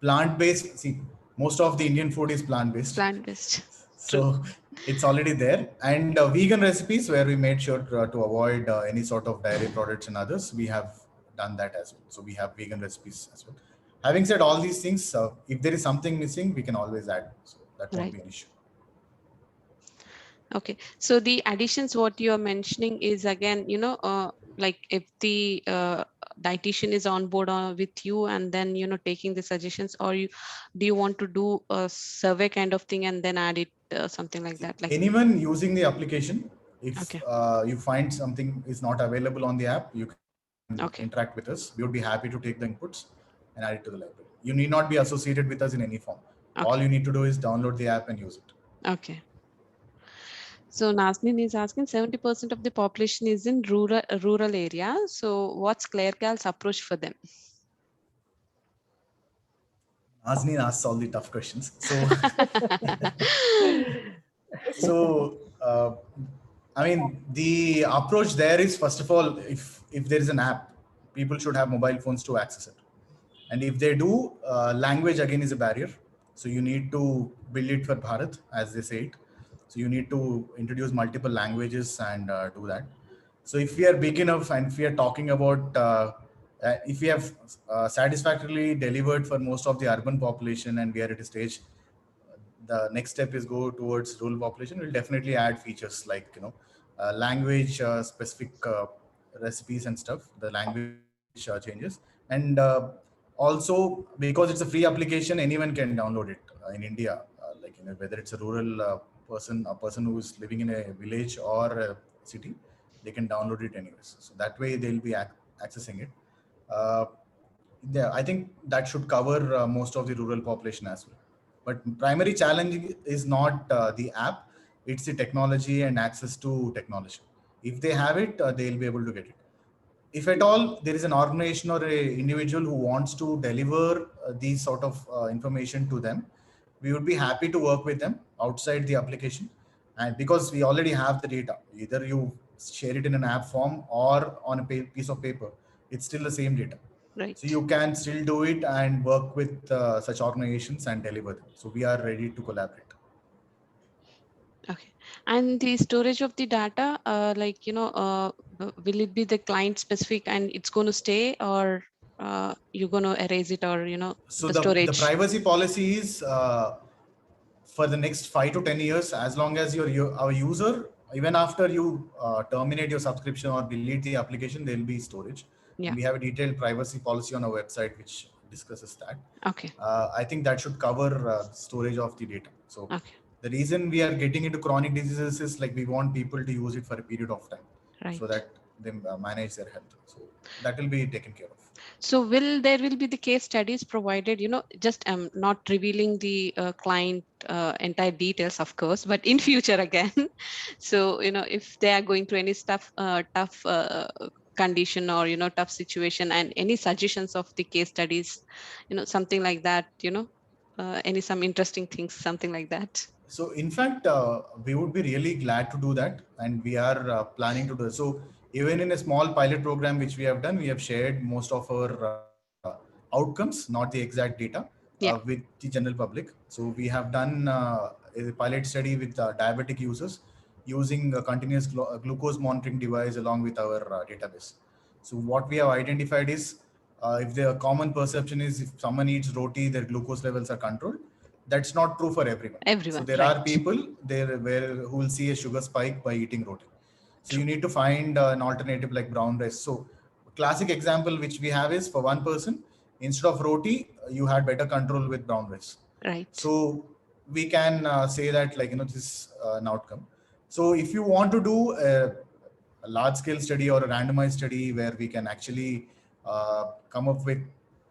plant-based. See, most of the Indian food is plant-based. Plant-based. So it's already there. And vegan recipes where we made sure to avoid any sort of dairy products and others, we have done that as well. So we have vegan recipes as well. Having said all these things, if there is something missing, we can always add. So that won't be an issue. Okay, so the additions what you are mentioning is again, like if the dietitian is on board with you and then, taking the suggestions, or do you want to do a survey kind of thing and then add it, something like that? Like, Anyone using the application, if okay, you find something is not available on the app, you can okay, interact with us. We would be happy to take the inputs and add it to the library. You need not be associated with us in any form. All okay, you need to do is download the app and use it. okay. So Nazneen is asking 70% of the population is in rural area. So what's Claregal's approach for them? Nazneen asks all the tough questions. So, I mean, the approach there is, first of all, if there is an app, people should have mobile phones to access it. And if they do, language again is a barrier. So you need to build it for Bharat, as they say it. So you need to introduce multiple languages and do that. So if we are big enough and if we are talking about, if we have satisfactorily delivered for most of the urban population and we are at a stage, the next step is go towards rural population. We'll definitely add features like, language specific recipes and stuff, the language changes. And also, because it's a free application, anyone can download it in India, like, whether it's a rural person, a person who is living in a village or a city, they can download it anyways. So that way they'll be accessing it. Uh, yeah, I think that should cover most of the rural population as well. But primary challenge is not the app; it's the technology and access to technology. If they have it, they'll be able to get it. If at all there is an organization or a individual who wants to deliver these sort of information to them, we would be happy to work with them outside the application. And because we already have the data, either you share it in an app form or on a piece of paper, it's still the same data. Right. So you can still do it and work with such organizations and deliver them. So we are ready to collaborate. Okay. And the storage of the data, will it be the client specific and it's going to stay, or you're going to erase it, or, So the the storage? privacy policy is for the next 5 to 10 years, as long as our user, even after you terminate your subscription or delete the application, there will be storage. Yeah. And we have a detailed privacy policy on our website which discusses that. Okay. I think that should cover storage of the data. So Okay. the reason we are getting into chronic diseases is like we want people to use it for a period of time, Right. so that they manage their health. So that will be taken care of. So there will be the case studies provided, just not revealing the client entire details, of course, but in future again. So, if they are going through any tough condition or, tough situation, and any suggestions of the case studies, something like that, some interesting things, something like that. So in fact, we would be really glad to do that, and we are planning to do it. So even in a small pilot program which we have done, we have shared most of our outcomes, not the exact data, with the general public. So we have done a pilot study with diabetic users using a continuous glucose monitoring device along with our database. So what we have identified is, if the common perception is if someone eats roti, their glucose levels are controlled. That's not true for everyone. So there are people there who will see a sugar spike by eating roti. So you need to find an alternative like brown rice. So classic example which we have is, for one person, instead of roti, you had better control with brown rice. Right. So we can say that, like, this is an outcome. So if you want to do a large scale study or a randomized study where we can actually come up with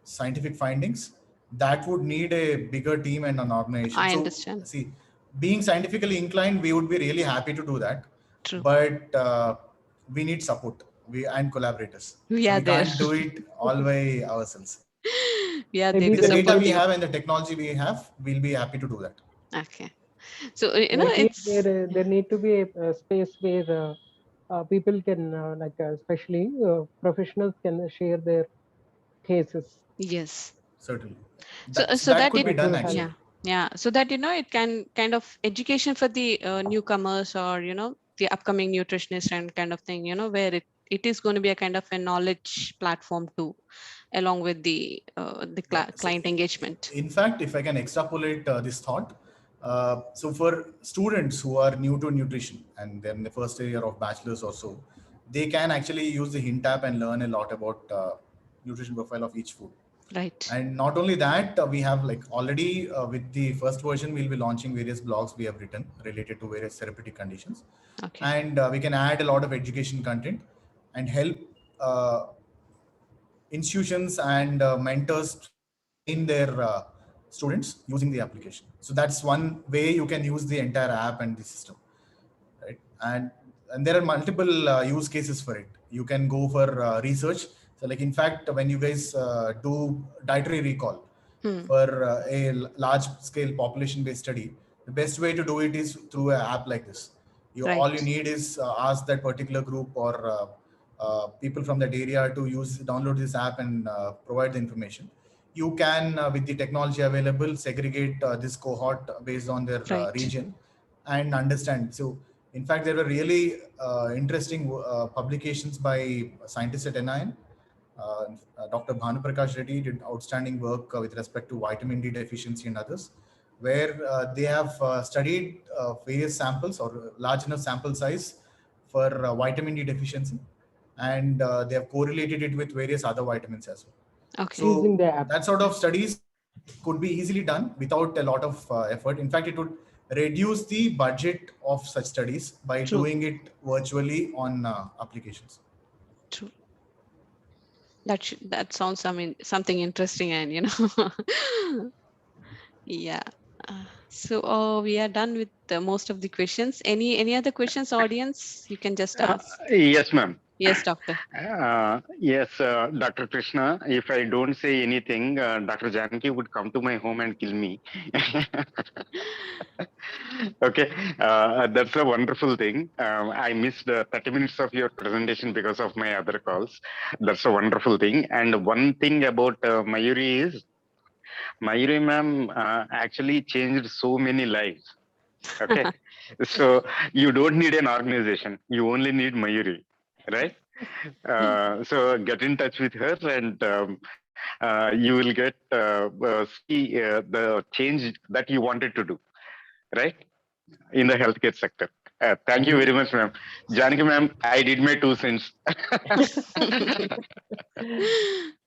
scientific findings, that would need a bigger team and an organization. I understand. See, being scientifically inclined, we would be really happy to do that. True. But we need support and collaborators. We can't do it all by ourselves. Yeah, with the data we have and the technology we have, we'll be happy to do that. Okay. So, there need to be a space where people can, especially professionals, can share their cases. Yes. Certainly. So that could be done actually. Yeah. Yeah. So that, it can kind of education for the newcomers, or, the upcoming nutritionist and kind of thing, where it is going to be a kind of a knowledge platform too, along with the client engagement. In fact, if I can extrapolate this thought, So for students who are new to nutrition and they're in the first year of bachelor's or so, they can actually use the Hint app and learn a lot about nutrition profile of each food. Right. And not only that, we have like already with the first version, we'll be launching various blogs we have written related to various therapeutic conditions. Okay. And we can add a lot of education content and help institutions and mentors train their students using the application. So that's one way you can use the entire app and the system, right? And there are multiple use cases for it. You can go for research. So like, in fact, when you guys do dietary recall for large scale population based study, the best way to do it is through an app like this. All you Right. need is ask that particular group or people from that area to download this app and provide the information. You can, with the technology available, segregate this cohort based on their Right. region and understand. So in fact, there were really interesting publications by scientists at NIN. Dr. Bhanu Prakash Reddy did outstanding work with respect to vitamin D deficiency and others, where they have studied various samples or large enough sample size for vitamin D deficiency, and they have correlated it with various other vitamins as well. Okay. Using So the app. that sort of studies could be easily done without a lot of effort. In fact, it would reduce the budget of such studies by True. doing it virtually on applications. True. That sounds, I mean, something interesting, and yeah. So we are done with most of the questions. Any other questions, audience? You can just ask. Yes, ma'am. Yes, doctor. Yes, Dr. Krishna, if I don't say anything, Dr. Janaki would come to my home and kill me. Okay, that's a wonderful thing. I missed 30 minutes of your presentation because of my other calls. That's a wonderful thing. And one thing about Mayuri is, Mayuri ma'am actually changed so many lives. Okay, so you don't need an organization. You only need Mayuri, right? So get in touch with her, and you will get see the change that you wanted to do, right, in the healthcare sector. Thank you very much, ma'am. Janaki ma'am, I did my 2 cents.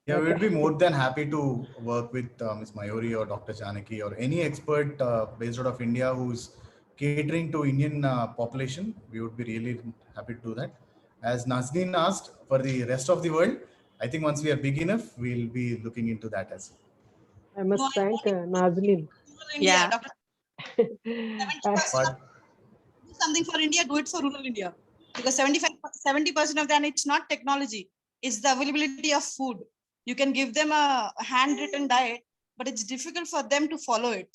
Yeah, we would be more than happy to work with Ms. Mayuri or Dr. Janaki or any expert based out of India who's catering to Indian population. We would be really happy to do that. As Nazneen asked, for the rest of the world, I think once we are big enough, we'll be looking into that as well. I must thank Nazneen. Yeah. Dr. But Do something for India, do it for rural India. Because 70% of them, it's not technology, it's the availability of food. You can give them a handwritten diet, but it's difficult for them to follow it.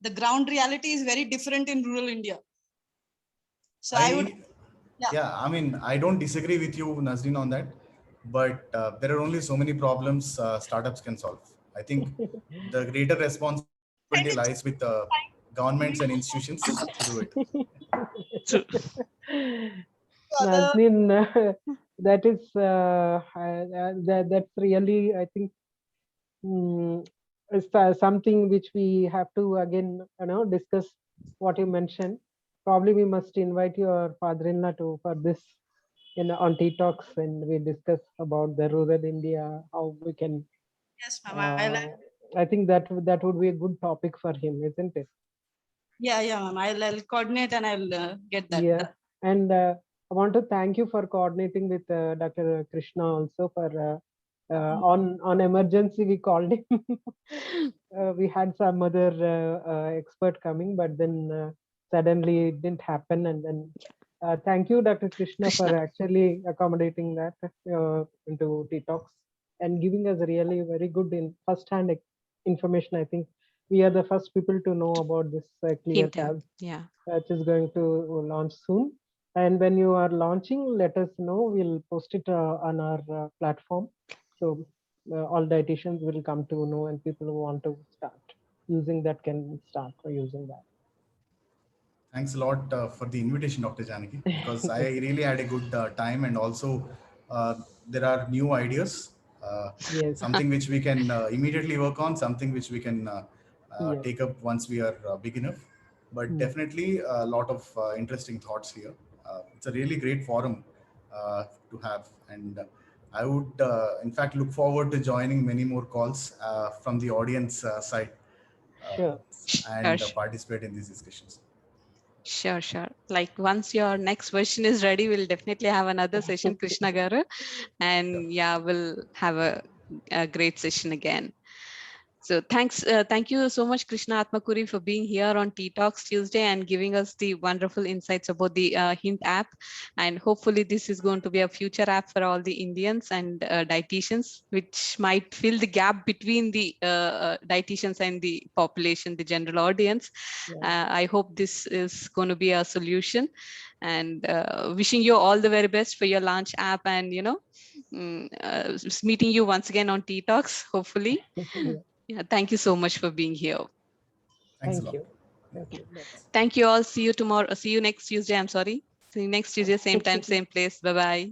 The ground reality is very different in rural India. So I would, yeah, I mean, I don't disagree with you, Nazneen, on that, but there are only so many problems startups can solve. I think the greater responsibility lies with governments and institutions to do it. Nazneen, that is that's really, I think, is something which we have to again discuss. What you mentioned, probably we must invite your father-in-law for this on Tea Talks, and we discuss about the rural India, how we can. yes, ma'am. I think that would be a good topic for him, isn't it? Yeah, ma'am. I'll coordinate and I'll get that. Yeah, and I want to thank you for coordinating with Dr. Krishna also for on emergency we called him. We had some other expert coming, but then suddenly it didn't happen, and then thank you, Dr. Krishna, for actually accommodating that into Tea Talks and giving us really very good first-hand information. I think we are the first people to know about this Clear Tab, yeah, which is going to launch soon. And when you are launching, let us know. We'll post it on our platform. So all dietitians will come to know, and people who want to start using that can start using that. Thanks a lot for the invitation, Dr. Janaki, because I really had a good time, and also there are new ideas, yes. something which we can immediately work on, something which we can Yes. take up once we are big enough. but definitely a lot of interesting thoughts here. It's a really great forum to have, and I would, in fact, look forward to joining many more calls from the audience side Sure. and Sure. participate in these discussions. Sure, sure. Like once your next version is ready, we'll definitely have another session, Krishna Garu, and yeah, we'll have a great session again. So thank you so much, Krishna Atmakuri, for being here on Tea Talks Tuesday and giving us the wonderful insights about the Hint app. And hopefully this is going to be a future app for all the Indians and dietitians, which might fill the gap between the dietitians and the population, the general audience. I hope this is going to be a solution, and wishing you all the very best for your launch app, and meeting you once again on Tea Talks, hopefully. Yeah, thank you so much for being here. Thanks a Thank lot. you. Thank you. Thank you all. See you tomorrow. See you next Tuesday. I'm sorry. See you next Tuesday, same time, same place. Bye-bye.